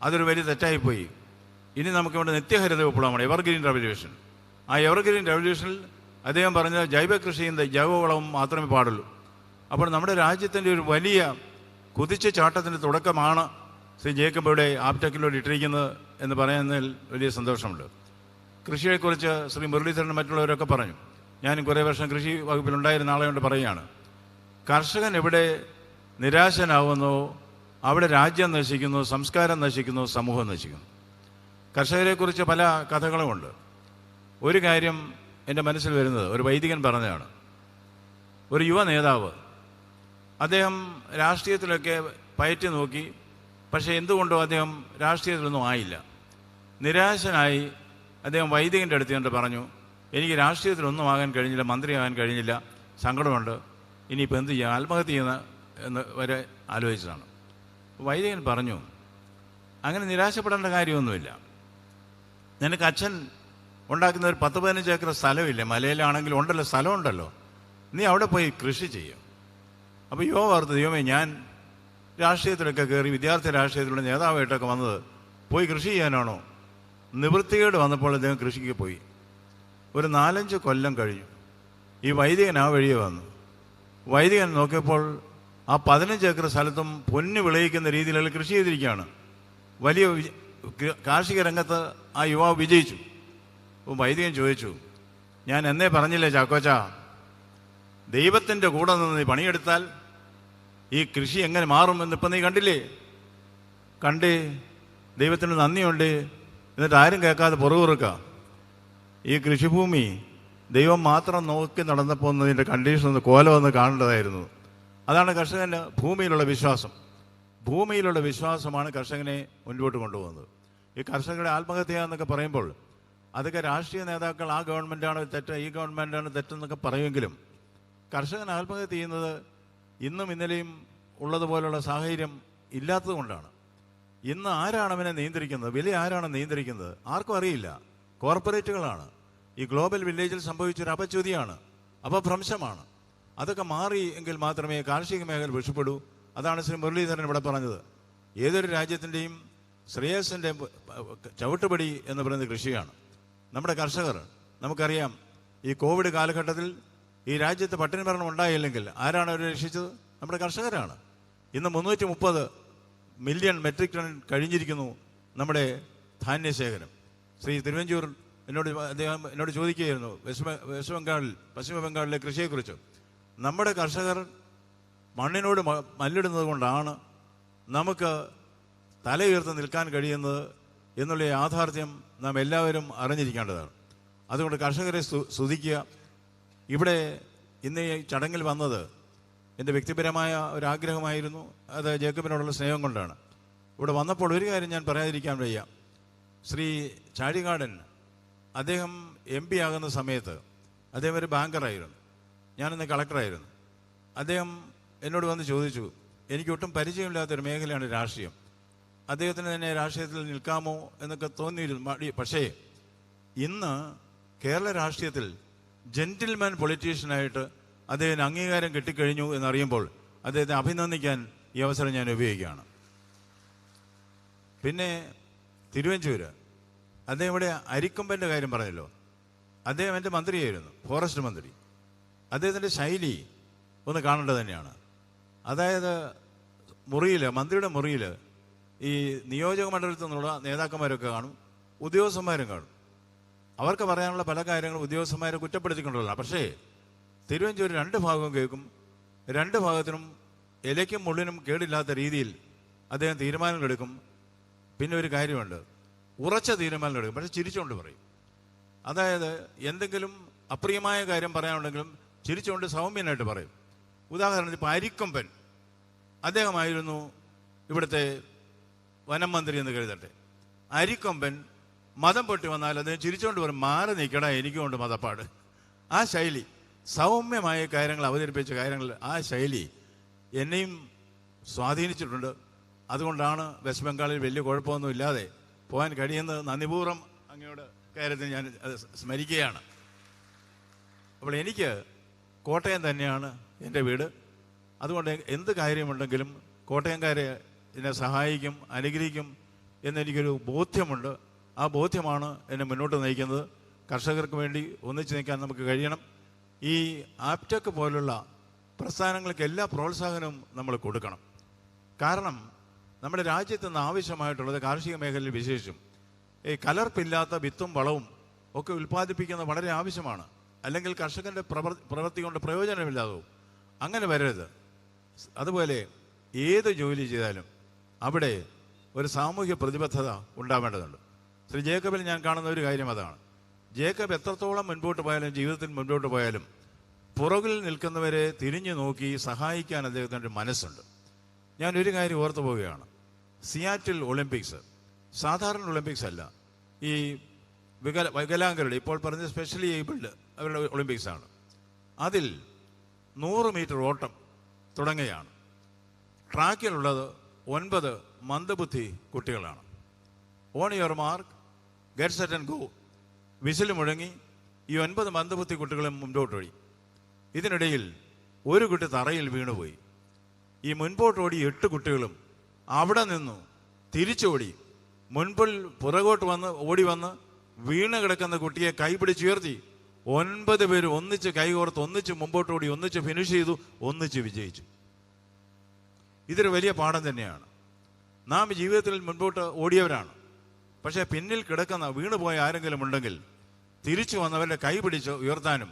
അതൊരു വലിയ തെറ്റായിപ്പോയി. ഇനി നമുക്കിവിടെ നിത്യഹരിത വിപ്ലവമാണ്, എവർഗ്രീൻ റെവല്യൂഷൻ. ആ എവർഗ്രീൻ റെവല്യൂഷനിൽ അദ്ദേഹം പറഞ്ഞ ജൈവ കൃഷിയും ജൈവവളവും മാത്രമേ പാടുള്ളൂ. അപ്പോൾ നമ്മുടെ രാജ്യത്തിൻ്റെ ഒരു വലിയ കുതിച്ചു ചാട്ടത്തിൻ്റെ തുടക്കമാണ് ശ്രീ ജേക്കബ് ഇവിടെ ആപ്റ്റക്കിലൂടെ ഇട്ടിരിക്കുന്നത് എന്ന് പറയുന്നതിൽ വലിയ സന്തോഷമുണ്ട്. കൃഷിയെക്കുറിച്ച് ശ്രീ മുരളീധരൻ മറ്റുള്ളവരൊക്കെ പറഞ്ഞു. ഞാനും കുറേ വർഷം കൃഷി വകുപ്പിലുണ്ടായിരുന്ന ആളെ കൊണ്ട് പറയുകയാണ്, കർഷകൻ എവിടെ നിരാശനാവുന്നു അവിടെ രാജ്യം നശിക്കുന്നു, സംസ്കാരം നശിക്കുന്നു, സമൂഹം നശിക്കുന്നു. കർഷകരെക്കുറിച്ച് പല കഥകളുമുണ്ട്. ഒരു കാര്യം എൻ്റെ മനസ്സിൽ വരുന്നത് ഒരു വൈദികൻ പറഞ്ഞതാണ്. ഒരു യുവ നേതാവ്, അദ്ദേഹം രാഷ്ട്രീയത്തിലൊക്കെ പയറ്റി നോക്കി, പക്ഷേ എന്തുകൊണ്ടോ അദ്ദേഹം രാഷ്ട്രീയത്തിലൊന്നും ആയില്ല. നിരാശനായി അദ്ദേഹം വൈദികൻ്റെ അടുത്ത് കണ്ട് പറഞ്ഞു, എനിക്ക് രാഷ്ട്രീയത്തിലൊന്നും ആകാൻ കഴിഞ്ഞില്ല, മന്ത്രിയാകാൻ കഴിഞ്ഞില്ല, സങ്കടമുണ്ട്, ഇനിയിപ്പോൾ എന്ത് ചെയ്യാം, ആത്മഹത്യ ചെയ്യുന്ന എന്ന് വരെ ആലോചിച്ചതാണ്. വൈദികൻ പറഞ്ഞു, അങ്ങനെ നിരാശപ്പെടേണ്ട കാര്യമൊന്നുമില്ല. നിനക്ക് അച്ഛൻ ഉണ്ടാക്കുന്ന ഒരു 10-15 ഏക്കർ സ്ഥലമില്ല, മലയിലാണെങ്കിലും ഉണ്ടല്ലോ, സ്ഥലമുണ്ടല്ലോ, നീ അവിടെ പോയി കൃഷി ചെയ്യും. അപ്പോൾ ഓർത്ത്, ദൈവമേ, ഞാൻ രാഷ്ട്രീയത്തിലൊക്കെ കയറി വിദ്യാർത്ഥി രാഷ്ട്രീയത്തിലുള്ള നേതാവായിട്ടൊക്കെ വന്നത് പോയി കൃഷി ചെയ്യാനാണോ? നിവൃത്തികേട് വന്നപ്പോൾ അദ്ദേഹം കൃഷിക്ക് പോയി. ഒരു 4-5 കൊല്ലം കഴിഞ്ഞു. ഈ വൈദികൻ ആ വഴിയെ വന്നു. വൈദികൻ നോക്കിയപ്പോൾ ആ 15 ഏക്കർ സ്ഥലത്തും പൊന്നു വിളയിക്കുന്ന രീതിയിലുള്ള കൃഷി ചെയ്തിരിക്കുകയാണ്. വലിയ കാർഷിക രംഗത്ത് ആ യുവാവ് വിജയിച്ചു. അപ്പോൾ വൈദികൻ ചോദിച്ചു, ഞാൻ എന്നേ പറഞ്ഞില്ലേ ചാക്കോച്ച, ദൈവത്തിൻ്റെ കൂടെ നിന്ന് നീ പണിയെടുത്താൽ ഈ കൃഷി എങ്ങനെ മാറും എന്നിപ്പം നീ കണ്ടില്ലേ? കണ്ടേ, ദൈവത്തിന് നന്ദിയുണ്ട്. എന്നിട്ട് ആരും കേൾക്കാതെ പുറകുറുക്കുക. ഈ കൃഷിഭൂമി ദൈവം മാത്രം നോക്കി നടന്നപ്പോൾ ഇതിൻ്റെ കണ്ടീഷൻ ഒന്ന് കോലമൊന്ന് കാണേണ്ടതായിരുന്നു. അതാണ് കർഷകൻ്റെ ഭൂമിയിലുള്ള വിശ്വാസം. ഭൂമിയിലുള്ള വിശ്വാസമാണ് കർഷകനെ മുൻപോട്ട് കൊണ്ടുപോകുന്നത്. ഈ കർഷകരുടെ ആത്മഹത്യ എന്നൊക്കെ പറയുമ്പോൾ അതൊക്കെ രാഷ്ട്രീയ നേതാക്കൾ ആ ഗവൺമെൻറ്റാണ് തെറ്റ്, ഈ ഗവൺമെൻറ്റാണ് തെറ്റെന്നൊക്കെ പറയുമെങ്കിലും കർഷകൻ ആത്മഹത്യ ചെയ്യുന്നത് ഇന്നും ഇന്നലെയും ഉള്ളതുപോലുള്ള സാഹചര്യം ഇല്ലാത്തത് കൊണ്ടാണ്. ഇന്ന് ആരാണ് അവനെ നിയന്ത്രിക്കുന്നത്? വില ആരാണ് നിയന്ത്രിക്കുന്നത്? ആർക്കും അറിയില്ല. കോർപ്പറേറ്റുകളാണ്. ഈ ഗ്ലോബൽ വില്ലേജിൽ സംഭവിച്ചൊരു അപച്യുതിയാണ്, അപഭ്രംശമാണ്. അതൊക്കെ മാറി എങ്കിൽ മാത്രമേ കാർഷിക മേഖല രക്ഷപ്പെടൂ. അതാണ് ശ്രീ മുരളീധരൻ ഇവിടെ പറഞ്ഞത്. ഏതൊരു രാജ്യത്തിൻ്റെയും ശ്രേയസിൻ്റെ ചവിട്ടുപടി എന്ന് പറയുന്നത് കൃഷിയാണ്. നമ്മുടെ കർഷകർ, നമുക്കറിയാം, ഈ കോവിഡ് കാലഘട്ടത്തിൽ ഈ രാജ്യത്ത് പട്ടിണി മരണം ഉണ്ടായില്ലെങ്കിൽ ആരാണ് അവരെ രക്ഷിച്ചത്? നമ്മുടെ കർഷകരാണ്. ഇന്ന് 330 മില്യൺ മെട്രിക് ടൺ കഴിഞ്ഞിരിക്കുന്നു നമ്മുടെ ധാന്യശേഖരം. ശ്രീ തിരുവഞ്ചൂർ അദ്ദേഹം എന്നോട് ചോദിക്കുകയായിരുന്നു പശ്ചിമ ബംഗാളിലെ കൃഷിയെക്കുറിച്ച്. നമ്മുടെ കർഷകർ മണ്ണിനോട് മല്ലിടുന്നത് കൊണ്ടാണ് നമുക്ക് തലയുയർത്തി നിൽക്കാൻ കഴിയുന്നത് എന്നുള്ള യാഥാർത്ഥ്യം നാം എല്ലാവരും അറിഞ്ഞിരിക്കേണ്ടതാണ്. അതുകൊണ്ട് കർഷകരെ സ്തുതിക്കുക. ഇവിടെ ഇന്ന് ഈ ചടങ്ങിൽ വന്നത് എൻ്റെ വ്യക്തിപരമായ ഒരാഗ്രഹമായിരുന്നു. അത് ജേക്കബിനോടുള്ള സ്നേഹം കൊണ്ടാണ്. ഇവിടെ വന്നപ്പോൾ ഒരു കാര്യം ഞാൻ പറയാതിരിക്കാൻ വയ്യ. ശ്രീ ചാഴികാടൻ, അദ്ദേഹം MP ആകുന്ന സമയത്ത് അദ്ദേഹം ഒരു ബാങ്കറായിരുന്നു, ഞാനിന്ന് കളക്ടറായിരുന്നു. അദ്ദേഹം എന്നോട് വന്ന് ചോദിച്ചു, എനിക്കൊട്ടും പരിചയമില്ലാത്തൊരു മേഖലയാണ് രാഷ്ട്രീയം, അദ്ദേഹത്തിന് തന്നെ രാഷ്ട്രീയത്തിൽ നിൽക്കാമോ എന്നൊക്കെ തോന്നിയിരുന്നു. പക്ഷേ ഇന്ന് കേരള രാഷ്ട്രീയത്തിൽ ജെന്റിൽമാൻ പൊളിറ്റീഷ്യനായിട്ട് അദ്ദേഹത്തിന് അംഗീകാരം കിട്ടിക്കഴിഞ്ഞു എന്നറിയുമ്പോൾ അദ്ദേഹത്തെ അഭിനന്ദിക്കാൻ ഈ അവസരം ഞാൻ ഉപയോഗിക്കുകയാണ്. പിന്നെ തിരുവഞ്ചൂര്, അദ്ദേഹം ഇവിടെ അരിക്കൊമ്പൻ്റെ കാര്യം പറഞ്ഞല്ലോ. അദ്ദേഹം എൻ്റെ മന്ത്രിയായിരുന്നു, ഫോറസ്റ്റ് മന്ത്രി. അദ്ദേഹത്തിൻ്റെ ശൈലി ഒന്ന് കാണേണ്ടത് തന്നെയാണ്. അതായത് മന്ത്രിയുടെ മുറിയിൽ ഈ നിയോജക മണ്ഡലത്തിൽ നിന്നുള്ള നേതാക്കന്മാരൊക്കെ കാണും, ഉദ്യോഗസ്ഥന്മാരും കാണും. അവർക്ക് പറയാനുള്ള പല കാര്യങ്ങളും ഉദ്യോഗസ്ഥന്മാരെ കുറ്റപ്പെടുത്തിക്കൊണ്ടുള്ള. പക്ഷേ തിരുവഞ്ചൂർ 2 ഭാഗവും കേൾക്കും. 2 ഭാഗത്തിനും ഇലയ്ക്കും മുള്ളിനും കേടില്ലാത്ത രീതിയിൽ അദ്ദേഹം തീരുമാനങ്ങളെടുക്കും. പിന്നെ ഒരു കാര്യമുണ്ട്, ഉറച്ച തീരുമാനങ്ങളെടുക്കും, പക്ഷെ ചിരിച്ചുകൊണ്ട് പറയും. അതായത് എന്തെങ്കിലും അപ്രിയമായ കാര്യം പറയാനുണ്ടെങ്കിലും ചിരിച്ചുകൊണ്ട് സൗമ്യനായിട്ട് പറയും. ഉദാഹരണത്തിന് ഇപ്പോൾ അരിക്കൊമ്പൻ, അദ്ദേഹമായിരുന്നു ഇവിടുത്തെ വനം മന്ത്രി എന്ന് കരുതട്ടെ. അരിക്കൊമ്പൻ മതം പൊട്ടി വന്നാൽ അദ്ദേഹം ചിരിച്ചുകൊണ്ട് പറയും, മാറി നിൽക്കടാ, എനിക്കുമുണ്ട് മതപ്പാട്. ആ ശൈലി, സൗമ്യമായ കാര്യങ്ങൾ അവതരിപ്പിച്ച കാര്യങ്ങൾ, ആ ശൈലി എന്നെയും സ്വാധീനിച്ചിട്ടുണ്ട്. അതുകൊണ്ടാണ് വെസ്റ്റ് ബംഗാളിൽ വലിയ കുഴപ്പമൊന്നും ഇല്ലാതെ പോകാൻ കഴിയുന്നത് നന്ദിപൂർവ്വം അങ്ങയുടെ കാര്യത്തിൽ ഞാൻ അത് സ്മരിക്കുകയാണ്. അപ്പോൾ എനിക്ക് കോട്ടയം തന്നെയാണ് എൻ്റെ വീട്. അതുകൊണ്ട് എന്ത് കാര്യമുണ്ടെങ്കിലും കോട്ടയംകാരെ എന്നെ സഹായിക്കും, അനുഗ്രഹിക്കും എന്നെനിക്കൊരു ബോധ്യമുണ്ട്. ആ ബോധ്യമാണ് എന്നെ മുന്നോട്ട് നയിക്കുന്നത്. കർഷകർക്ക് വേണ്ടി ഒന്നിച്ച് നിൽക്കാൻ നമുക്ക് കഴിയണം. ഈ ആപ്റ്റെക് പോലുള്ള പ്രസ്ഥാനങ്ങൾക്ക് എല്ലാ പ്രോത്സാഹനവും നമ്മൾ കൊടുക്കണം. കാരണം നമ്മുടെ രാജ്യത്ത് നിന്ന് ആവശ്യമായിട്ടുള്ളത് കാർഷിക മേഖലയിൽ വിശേഷിച്ചും ഈ കലർപ്പില്ലാത്ത വിത്തും വളവും ഒക്കെ ഉൽപ്പാദിപ്പിക്കുന്നത് വളരെ ആവശ്യമാണ്. അല്ലെങ്കിൽ കർഷകൻ്റെ പ്രവൃത്തി കൊണ്ട് പ്രയോജനമില്ലാതാവും. അങ്ങനെ വരരുത്. അതുപോലെ ഏത് ജോലി ചെയ്താലും അവിടെ ഒരു സാമൂഹ്യ പ്രതിബദ്ധത ഉണ്ടാവേണ്ടതുണ്ട്. ശ്രീ ജേക്കബിൽ ഞാൻ കാണുന്ന ഒരു കാര്യം അതാണ്. ജേക്കബ് എത്രത്തോളം മുൻപോട്ട് പോയാലും, ജീവിതത്തിൽ മുൻപോട്ട് പോയാലും, പുറകിൽ നിൽക്കുന്നവരെ തിരിഞ്ഞു നോക്കി സഹായിക്കാൻ അദ്ദേഹത്തിൻ്റെ മനസ്സുണ്ട്. ഞാനൊരു കാര്യം ഓർത്തു പോവുകയാണ്. സിയാറ്റിൽ ഒളിമ്പിക്സ് സാധാരണ ഒളിമ്പിക്സ് അല്ല, ഈ വികലാംഗരുടെ, ഇപ്പോൾ പറഞ്ഞ സ്പെഷ്യലി ഏബിൾഡ് അവരുടെ ഒളിമ്പിക്സാണ്. അതിൽ 100 മീറ്റർ ഓട്ടം തുടങ്ങുകയാണ്. ട്രാക്കിലുള്ളത് 9 മന്ദബുദ്ധി കുട്ടികളാണ്. On your mark, get set and go. Whistle മുഴങ്ങി ഈ 9 മന്ദബുദ്ധി കുട്ടികളും മുൻപോട്ടോടി. ഇതിനിടയിൽ ഒരു കുട്ടി തറയിൽ വീണുപോയി. ഈ മുൻപോട്ടോടി 8 കുട്ടികളും അവിടെ നിന്നു തിരിച്ചോടി മുൻപിൽ പുറകോട്ട് വന്ന് ഓടി വന്ന് വീണ് കിടക്കുന്ന കുട്ടിയെ കൈപിടിച്ചുയർത്തി 9 പേര് ഒന്നിച്ച് കൈകോർത്ത് ഒന്നിച്ച് മുമ്പോട്ടോടി, ഒന്നിച്ച് ഫിനിഷ് ചെയ്തു, ഒന്നിച്ച് വിജയിച്ചു. ഇതൊരു വലിയ പാഠം തന്നെയാണ്. നാം ജീവിതത്തിൽ മുൻപോട്ട് ഓടിയവരാണ്. പക്ഷേ പിന്നിൽ കിടക്കുന്ന വീണുപോയ ആരെങ്കിലും ഉണ്ടെങ്കിൽ തിരിച്ചു വന്നവരുടെ കൈ പിടിച്ച് ഉയർത്താനും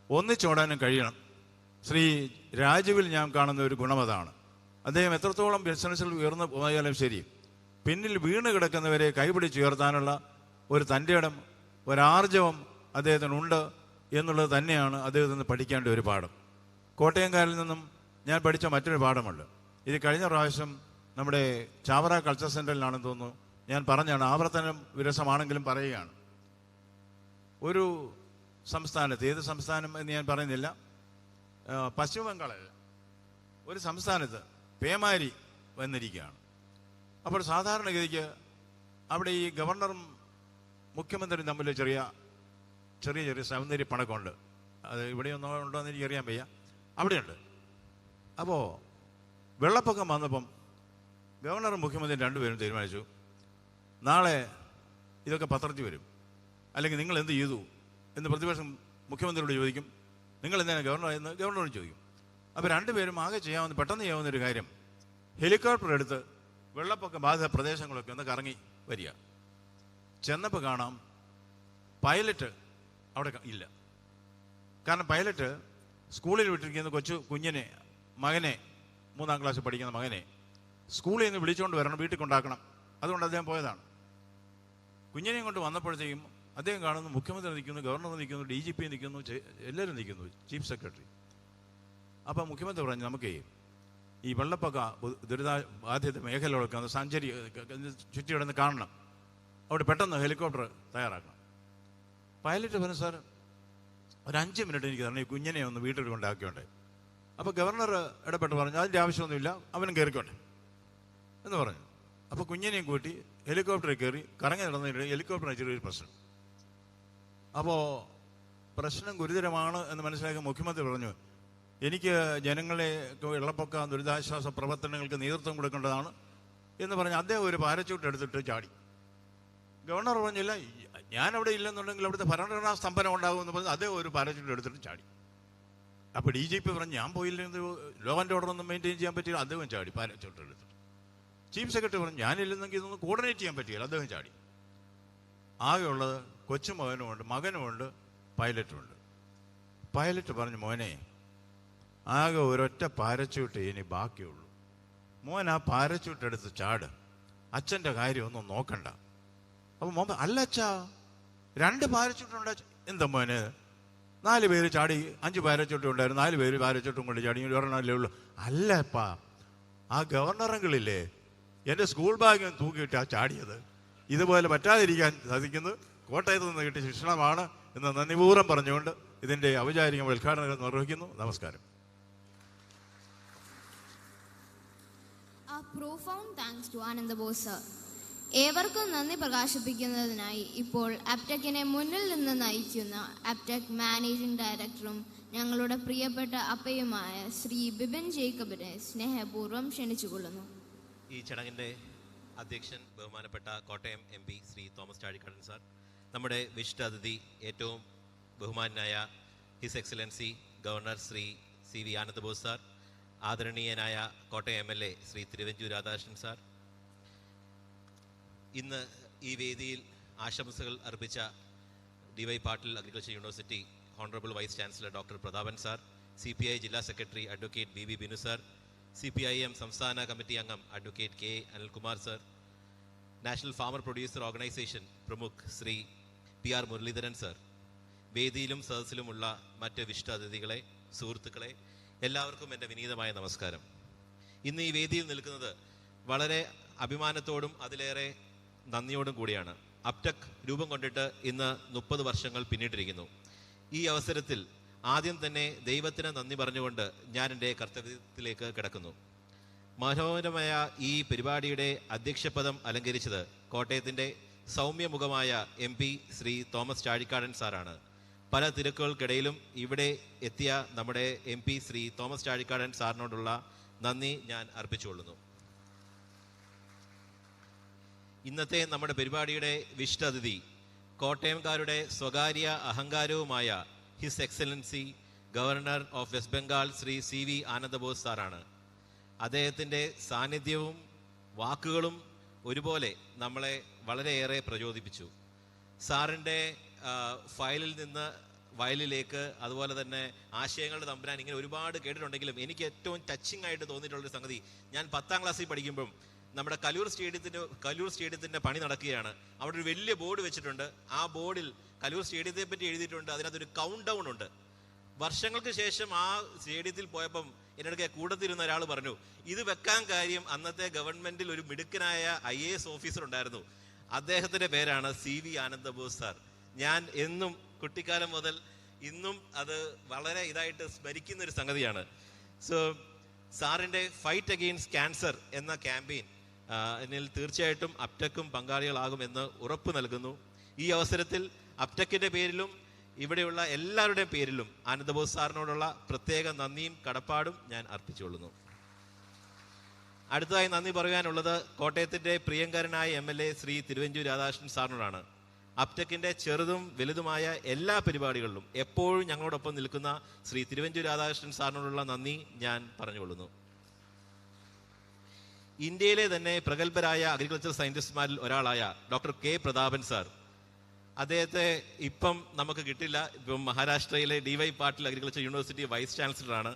ഒന്നിച്ചോടാനും കഴിയണം. ശ്രീ രാജുവിൽ ഞാൻ കാണുന്ന ഒരു ഗുണമതാണ്. അദ്ദേഹം എത്രത്തോളം ബിസിനസ്സിൽ ഉയർന്നു പോയാലും ശരി, പിന്നിൽ വീണ് കിടക്കുന്നവരെ കൈപിടിച്ചുയർത്താനുള്ള ഒരു തൻ്റെ ഇടം, ഒരാർജവം അദ്ദേഹത്തിനുണ്ട് എന്നുള്ളത് തന്നെയാണ് അദ്ദേഹത്തിന് പഠിക്കേണ്ട ഒരു പാഠം. കോട്ടയംകാരിൽ നിന്നും ഞാൻ പഠിച്ച മറ്റൊരു പാഠമുണ്ട്. ഇത് കഴിഞ്ഞ പ്രാവശ്യം നമ്മുടെ ചാവറ കൾച്ചർ സെൻ്ററിലാണെന്ന് തോന്നുന്നു ഞാൻ പറഞ്ഞാണ്. ആവർത്തനം വിരസമാണെങ്കിലും പറയുകയാണ്. ഒരു സംസ്ഥാനത്ത്, ഏത് സംസ്ഥാനം എന്ന് ഞാൻ പറയുന്നില്ല, പശ്ചിമ ബംഗാളിൽ ഒരു സംസ്ഥാനത്ത് പേമാരി വന്നിരിക്കുകയാണ്. അപ്പോൾ സാധാരണഗതിക്ക് അവിടെ ഈ ഗവർണറും മുഖ്യമന്ത്രിയും തമ്മിൽ ചെറിയ സൗന്ദര്യ പണക്കമുണ്ട്. അത് ഇവിടെയൊന്നോ ഉണ്ടോ എന്ന് എനിക്കറിയാൻ വയ്യ, അവിടെയുണ്ട്. അപ്പോൾ വെള്ളപ്പൊക്കം വന്നപ്പം ഗവർണറും മുഖ്യമന്ത്രിയും രണ്ടുപേരും തീരുമാനിച്ചു, നാളെ ഇതൊക്കെ പത്രത്തിൽ വരും, അല്ലെങ്കിൽ നിങ്ങൾ എന്ത് ചെയ്തു എന്ന് പ്രതിപക്ഷം മുഖ്യമന്ത്രിയോട് ചോദിക്കും, നിങ്ങൾ എന്തിനാണ് ഗവർണർ എന്ന് ഗവർണറോട് ചോദിക്കും. അപ്പോൾ രണ്ടുപേരും പെട്ടെന്ന് ചെയ്യാവുന്നൊരു കാര്യം, ഹെലികോപ്റ്റർ എടുത്ത് വെള്ളപ്പൊക്ക ബാധിത പ്രദേശങ്ങളൊക്കെ ഒന്ന് കറങ്ങി വരിക. ചെന്നപ്പോൾ കാണാം പൈലറ്റ് അവിടെ ഇല്ല. കാരണം പൈലറ്റ് സ്കൂളിൽ വിട്ടിരിക്കുന്ന കുഞ്ഞിനെ, മകനെ, 3ാം ക്ലാസ്സിൽ പഠിക്കുന്ന മകനെ സ്കൂളിൽ നിന്ന് വിളിച്ചുകൊണ്ട് വരണം, വീട്ടിൽ കൊണ്ടാക്കണം. അതുകൊണ്ട് അദ്ദേഹം പോയതാണ്. കുഞ്ഞിനെയും കൊണ്ട് വന്നപ്പോഴത്തേക്കും അദ്ദേഹം കാണുന്നു മുഖ്യമന്ത്രി നിൽക്കുന്നു, ഗവർണർ നിൽക്കുന്നു, DGP നിൽക്കുന്നു, എല്ലാവരും നിൽക്കുന്നു, ചീഫ് സെക്രട്ടറി. അപ്പം മുഖ്യമന്ത്രി പറഞ്ഞു, നമുക്ക് ഈ വെള്ളപ്പൊക്ക ബാധിത മേഖലകളൊക്കെ ഒന്ന് ചുറ്റിയിടന്ന് കാണണം, അവിടെ പെട്ടെന്ന് ഹെലികോപ്റ്റർ തയ്യാറാക്കണം. പൈലറ്റ് പറഞ്ഞു, സാർ ഒരു 5 മിനിറ്റ് എനിക്ക് തരണം, ഈ കുഞ്ഞിനെ ഒന്ന് വീട്ടിൽ കൊണ്ടാക്കിയോണ്ടേ. അപ്പോൾ ഗവർണർ ഇടപെട്ട് പറഞ്ഞു, അതിൻ്റെ ആവശ്യമൊന്നുമില്ല, അവനും കയറിക്കോട്ടെ എന്ന് പറഞ്ഞു. അപ്പോൾ കുഞ്ഞിനെയും കൂട്ടി ഹെലികോപ്റ്ററിൽ കയറി കറങ്ങി നടന്നിട്ട് ഹെലികോപ്റ്ററിന് ചെറിയൊരു പ്രശ്നം. അപ്പോൾ പ്രശ്നം ഗുരുതരമാണ് എന്ന് മനസ്സിലാക്കിയ മുഖ്യമന്ത്രി പറഞ്ഞു, എനിക്ക് ജനങ്ങളെ വെള്ളപ്പൊക്ക ദുരിതാശ്വാസ പ്രവർത്തനങ്ങൾക്ക് നേതൃത്വം കൊടുക്കേണ്ടതാണ് എന്ന് പറഞ്ഞ് അദ്ദേഹം ഒരു പാരച്യൂട്ട് എടുത്തിട്ട് ചാടി. ഗവർണർ പറഞ്ഞില്ല, ഞാനവിടെ ഇല്ലെന്നുണ്ടെങ്കിൽ അവിടുത്തെ ഭരണഘടനാ സ്തംഭനം ഉണ്ടാകുമെന്ന് പറഞ്ഞ് അദ്ദേഹം ഒരു പാരച്യൂട്ട് എടുത്തിട്ട് ചാടി. അപ്പോൾ DGP പറഞ്ഞു, ഞാൻ പോയില്ലെങ്കിൽ ലോ ആൻഡ് ഓർഡർ ഒന്നും മെയിൻറ്റെയിൻ ചെയ്യാൻ പറ്റില്ല, അദ്ദേഹം ചാടി പാരച്യൂട്ട് എടുത്തിട്ട്. ചീഫ് സെക്രട്ടറി പറഞ്ഞു, ഞാനില്ലെന്നെങ്കിൽ ഇതൊന്നും കോർഡിനേറ്റ് ചെയ്യാൻ പറ്റില്ല, അദ്ദേഹം ചാടി. ആകെയുള്ളത് കൊച്ചുമകനുമുണ്ട്, മകനുമുണ്ട്, പൈലറ്റുമുണ്ട്. പൈലറ്റ് പറഞ്ഞു, മോനെ ആകെ ഒരൊറ്റ പാരച്യൂട്ട് ഇനി ബാക്കിയുള്ളൂ, മോൻ ആ പാരച്യൂട്ട് എടുത്ത് ചാട്, അച്ഛൻ്റെ കാര്യമൊന്നും നോക്കണ്ട. അപ്പോൾ മോൻ, അല്ല അച്ഛാ 2 പാരച്യൂട്ടുണ്ട്. എന്താ മോന്, 4 പേര് ചാടി, 5 പാരച്യൂട്ട് ഉണ്ടായിരുന്നു, 4 പേര് പാരച്യൂട്ടും കൊണ്ട് ചാടി, ഒരെണ്ണമല്ലേ ഉള്ളൂ. അല്ലപ്പാ, ആ ഗവർണറെങ്കിലില്ലേ എൻ്റെ സ്കൂൾ ബാഗ് തൂക്കിയിട്ടാ ചാടിയത്. ഇതുപോലെ പറ്റാതിരിക്കാൻ സാധിക്കുന്നത് കോട്ടയത്ത് നിന്ന് കിട്ടിയ ശിക്ഷണമാണ് എന്ന് നന്ദിപൂർവ്വം പറഞ്ഞുകൊണ്ട് ഇതിൻ്റെ ഔപചാരിക ഉദ്ഘാടനം നിർവഹിക്കുന്നു. നമസ്കാരം. A profound thanks to Ananda Bose sir. ഏവർക്കും നന്ദി പ്രകാശിപ്പിക്കുന്നതിനായി ഇപ്പോൾ അപ്ടെക്കിനെ മുന്നിൽ നിന്ന് നയിക്കുന്ന അപ്ടെക് മാനേജിംഗ് ഡയറക്ടറും ഞങ്ങളുടെ പ്രിയപ്പെട്ട അപ്പയുമായ ശ്രീ ബിബിൻ ജേക്കബിനെ സ്നേഹപൂർവ്വം ക്ഷണിച്ചുകൊള്ളുന്നു. ഈ ചടങ്ങിൻ്റെ അധ്യക്ഷൻ ബഹുമാനപ്പെട്ട Kottayam MP Shri Thomas Chazhikadan sir, നമ്മുടെ വിശിഷ്ട അതിഥി ഏറ്റവും ബഹുമാനായ his excellency governor Shri CV Ananda Bose sir, ആദരണീയനായ കോട്ടയം MLA ശ്രീ തിരുവഞ്ചൂർ രാധാകൃഷ്ണൻ സാർ, ഇന്ന് ഈ വേദിയിൽ ആശംസകൾ അർപ്പിച്ച DY Patil agriculture university honourable vice chancellor doctor Prathapan sir, CPI ജില്ലാ secretary advocate BB Binu sir, CPIM സംസ്ഥാന കമ്മിറ്റി അംഗം advocate K Anilkumar sir, national farmer producer organisation പ്രമുഖ് ശ്രീ PR മുരളീധരൻ സാർ, വേദിയിലും സദസ്സിലുമുള്ള മറ്റ് വിശിഷ്ട അതിഥികളെ, സുഹൃത്തുക്കളെ, എല്ലാവർക്കും എൻ്റെ വിനീതമായ നമസ്കാരം. ഇന്ന് ഈ വേദിയിൽ നിൽക്കുന്നത് വളരെ അഭിമാനത്തോടും അതിലേറെ നന്ദിയോടും കൂടിയാണ്. അപ്ടെക് രൂപം കൊണ്ടിട്ട് ഇന്ന് 30 വർഷങ്ങൾ പിന്നിട്ടിരിക്കുന്നു. ഈ അവസരത്തിൽ ആദ്യം തന്നെ ദൈവത്തിന് നന്ദി പറഞ്ഞുകൊണ്ട് ഞാൻ എൻ്റെ കർത്തവ്യത്തിലേക്ക് കിടക്കുന്നു. മനോഹരമായ ഈ പരിപാടിയുടെ അധ്യക്ഷപദം അലങ്കരിച്ചത് കോട്ടയത്തിൻ്റെ സൗമ്യമുഖമായ MP ശ്രീ തോമസ് ചാഴിക്കാടൻ സാറാണ്. പല തിരക്കുകൾക്കിടയിലും ഇവിടെ എത്തിയ നമ്മുടെ MP ശ്രീ തോമസ് ചാഴിക്കാടൻ സാറിനോടുള്ള നന്ദി ഞാൻ അർപ്പിച്ചുകൊള്ളുന്നു. ഇന്നത്തെ നമ്മുടെ പരിപാടിയുടെ വിശിഷ്ട അതിഥി കോട്ടയംകാരുടെ സ്വകാര്യ അഹങ്കാരവുമായ his excellency governor of West Bengal Shri CV Ananda Bose സാറാണ്. അദ്ദേഹത്തിൻ്റെ സാന്നിധ്യവും വാക്കുകളും ഒരുപോലെ നമ്മളെ വളരെയേറെ പ്രചോദിപ്പിച്ചു. സാറിൻ്റെ ഫയലിൽ നിന്ന് വയലിലേക്ക്, അതുപോലെ തന്നെ ആശയങ്ങളുടെ തമ്പുരാൻ, ഇങ്ങനെ ഒരുപാട് കേട്ടിട്ടുണ്ടെങ്കിലും എനിക്ക് ഏറ്റവും ടച്ചിങ് ആയിട്ട് തോന്നിയിട്ടുള്ളൊരു സംഗതി, ഞാൻ 10ാം ക്ലാസ്സിൽ പഠിക്കുമ്പം നമ്മുടെ കലൂർ സ്റ്റേഡിയത്തിൻ്റെ പണി നടക്കുകയാണ്. അവിടെ ഒരു വലിയ ബോർഡ് വെച്ചിട്ടുണ്ട്. ആ ബോർഡിൽ കലൂർ സ്റ്റേഡിയത്തെ പറ്റി എഴുതിയിട്ടുണ്ട്. അതിനകത്തൊരു കൗണ്ട് ഡൗൺ ഉണ്ട്. വർഷങ്ങൾക്ക് ശേഷം ആ സ്റ്റേഡിയത്തിൽ പോയപ്പം എൻ്റെ കൂട്ടത്തിരുന്ന ഒരാൾ പറഞ്ഞു, ഇത് വെക്കാൻ കാര്യം അന്നത്തെ ഗവൺമെൻറ്റിൽ ഒരു മിടുക്കനായ IAS ഓഫീസർ ഉണ്ടായിരുന്നു, അദ്ദേഹത്തിൻ്റെ പേരാണ് CV ആനന്ദബോസ് സാർ. ഞാൻ എന്നും കുട്ടിക്കാലം മുതൽ ഇന്നും അത് വളരെ ഇതായിട്ട് സ്മരിക്കുന്നൊരു സംഗതിയാണ്. സോ സാറിൻ്റെ ഫൈറ്റ് അഗെയിൻസ്റ്റ് ക്യാൻസർ എന്ന ക്യാമ്പയിൻ ഇതിൽ തീർച്ചയായിട്ടും അപ്ടെക്കും പങ്കാളികളാകുമെന്ന് ഉറപ്പ് നൽകുന്നു. ഈ അവസരത്തിൽ അപ്ടെക്കിൻ്റെ പേരിലും ഇവിടെയുള്ള എല്ലാവരുടെയും പേരിലും ആനന്ദബോസ് സാറിനോടുള്ള പ്രത്യേക നന്ദിയും കടപ്പാടും ഞാൻ അർപ്പിച്ചുകൊള്ളുന്നു. അടുത്തതായി നന്ദി പറയാനുള്ളത് കോട്ടയത്തിൻ്റെ പ്രിയങ്കരനായ MLA ശ്രീ തിരുവഞ്ചൂർ രാധാകൃഷ്ണൻ സാറിനോടാണ്. അപ്ടെക്കിൻ്റെ ചെറുതും വലുതുമായ എല്ലാ പരിപാടികളിലും എപ്പോഴും ഞങ്ങളോടൊപ്പം നിൽക്കുന്ന ശ്രീ തിരുവഞ്ചൂർ രാധാകൃഷ്ണൻ സാറിനോടുള്ള നന്ദി ഞാൻ പറഞ്ഞുകൊള്ളുന്നു. ഇന്ത്യയിലെ തന്നെ പ്രഗത്ഭരായ അഗ്രികൾച്ചർ സയൻറ്റിസ്റ്റുമാരിൽ ഒരാളായ ഡോക്ടർ K പ്രതാപൻ സാർ, അദ്ദേഹത്തെ ഇപ്പം നമുക്ക് കിട്ടില്ല. ഇപ്പം മഹാരാഷ്ട്രയിലെ DY Patil agriculture university vice ചാൻസലറാണ്.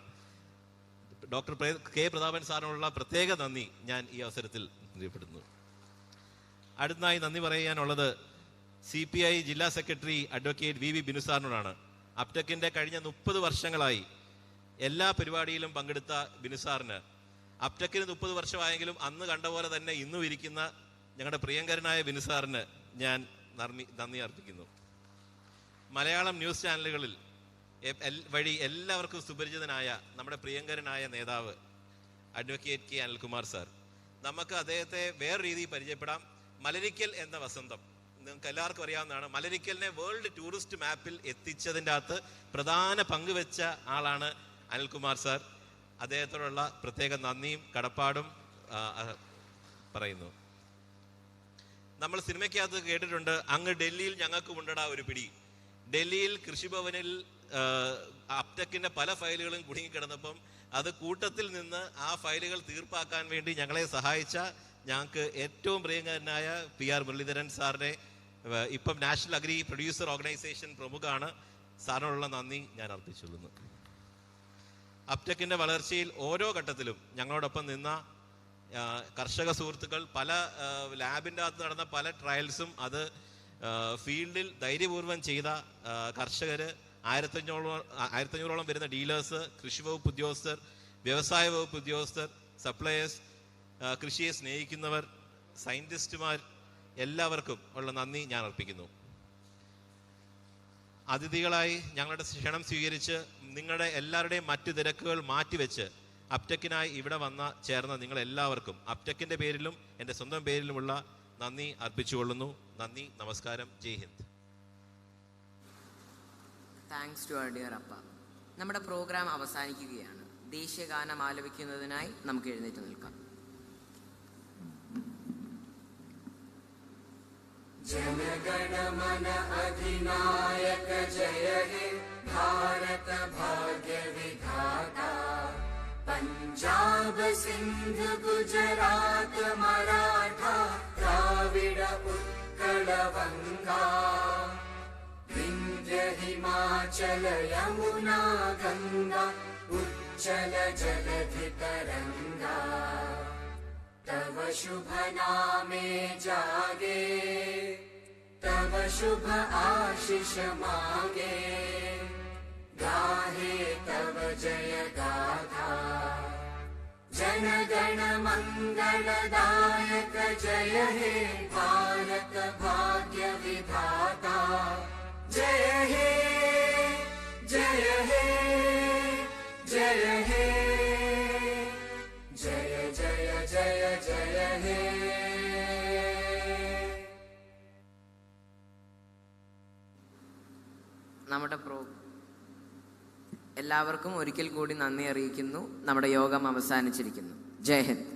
ഡോക്ടർ K പ്രതാപൻ സാറിനുള്ള പ്രത്യേക നന്ദി ഞാൻ ഈ അവസരത്തിൽ അറിയപ്പെടുന്നു. അടുത്തതായി നന്ദി പറയാനുള്ളത് CPI ജില്ലാ സെക്രട്ടറി അഡ്വക്കേറ്റ് BB ബിനു സാറിനോടാണ്. അപ്ടെക്കിൻ്റെ കഴിഞ്ഞ 30 വർഷങ്ങളായി എല്ലാ പരിപാടിയിലും പങ്കെടുത്ത ബിനു സാറിന്, അപ്ടെക്കിന് 30 വർഷമായെങ്കിലും അന്ന് കണ്ട പോലെ തന്നെ ഇന്നും ഇരിക്കുന്ന ഞങ്ങളുടെ പ്രിയങ്കരനായ ബിനു സാറിന് ഞാൻ നന്ദി അർപ്പിക്കുന്നു. മലയാളം ന്യൂസ് ചാനലുകളിൽ വഴി എല്ലാവർക്കും സുപരിചിതനായ നമ്മുടെ പ്രിയങ്കരനായ നേതാവ് അഡ്വക്കേറ്റ് K അനിൽകുമാർ സാർ. നമുക്ക് അദ്ദേഹത്തെ വേറെ രീതിയിൽ പരിചയപ്പെടാം. മലരിക്കൽ എന്ന വസന്തം നിങ്ങൾക്ക് എല്ലാവർക്കും അറിയാവുന്നതാണ്. മലരിക്കലിനെ വേൾഡ് ടൂറിസ്റ്റ് മാപ്പിൽ എത്തിച്ചതിൻ്റെ അകത്ത് പ്രധാന പങ്കുവെച്ച ആളാണ് അനിൽകുമാർ സാർ. അദ്ദേഹത്തോടുള്ള പ്രത്യേക നന്ദിയും കടപ്പാടും പറയുന്നു. നമ്മൾ സിനിമയ്ക്കകത്ത് കേട്ടിട്ടുണ്ട്, അങ്ങ് ഡൽഹിയിൽ ഞങ്ങൾക്ക് ഉണ്ടടാ ഒരു പിടി. ഡൽഹിയിൽ കൃഷിഭവനിൽ അപ്ടെക്കിൻ്റെ പല ഫയലുകളും കുടുങ്ങിക്കിടന്നപ്പം അത് കൂട്ടത്തിൽ നിന്ന് ആ ഫയലുകൾ തീർപ്പാക്കാൻ വേണ്ടി ഞങ്ങളെ സഹായിച്ച ഞങ്ങൾക്ക് ഏറ്റവും പ്രിയങ്കരനായ PR മുരളീധരൻ സാറിനെ, ഇപ്പം നാഷണൽ അഗ്രി പ്രൊഡ്യൂസർ ഓർഗനൈസേഷൻ പ്രമുഖാണ്, സാറിനോടുള്ള നന്ദി ഞാൻ അർപ്പിച്ചുകൊള്ളുന്നു. അപ്ടെക്കിൻ്റെ വളർച്ചയിൽ ഓരോ ഘട്ടത്തിലും ഞങ്ങളോടൊപ്പം നിന്ന കർഷക സുഹൃത്തുക്കൾ, പല ലാബിൻ്റെ അകത്ത് നടന്ന പല ട്രയൽസും അത് ഫീൽഡിൽ ധൈര്യപൂർവ്വം ചെയ്ത കർഷകർ, 1500ഓളം വരുന്ന ഡീലേഴ്സ്, കൃഷി വകുപ്പ് ഉദ്യോഗസ്ഥർ, വ്യവസായ വകുപ്പ് ഉദ്യോഗസ്ഥർ, സപ്ലയേഴ്സ്, കൃഷിയെ സ്നേഹിക്കുന്നവർ, സയൻറ്റിസ്റ്റുമാർ, എല്ലാവർക്കും ഉള്ള നന്ദി ഞാൻ അർപ്പിക്കുന്നു. അതിഥികളായി ഞങ്ങളുടെ ക്ഷണം സ്വീകരിച്ച് നിങ്ങളുടെ എല്ലാവരുടെയും മറ്റു തിരക്കുകൾ മാറ്റിവെച്ച് അപ്ടെക്കിനായി ഇവിടെ ചേർന്ന നിങ്ങളെല്ലാവർക്കും അപ്ടെക്കിൻ്റെ പേരിലും എൻ്റെ സ്വന്തം പേരിലുമുള്ള നന്ദി അർപ്പിച്ചുകൊള്ളുന്നു. നന്ദി, നമസ്കാരം, ജയ് ഹിന്ദ്. താങ്ക്സ് ടു ഡിയർ അപ്പ. നമ്മുടെ പ്രോഗ്രാം അവസാനിക്കുകയാണ്. ദേശീയഗാനം ആലപിക്കുന്നതിനായി നമുക്ക് എഴുന്നേറ്റ് നിൽക്കാം. जनगणमन अधिनायक जय हे भारत भाग्य विधाता पंजाब सिंध गुजरात मराठा द्राविड उत्कल गंगा विंध्य हिमाचल यमुना गंगा उच्चल जलधि तरंगा तव शुभ नामे जागे तव शुभ आशीष मांगे गाहे तव जय गाथा जन गण मंगलदायक जय हे भारत भाग्य विधाता जय हे जय हे जय हे जय जय जय जय हे. നമ്മുടെ എല്ലാവർക്കും ഒരിക്കൽ കൂടി നന്ദി അറിയിക്കുന്നു. നമ്മുടെ യോഗം അവസാനിച്ചിരിക്കുന്നു. ജയ് ഹിന്ദ്.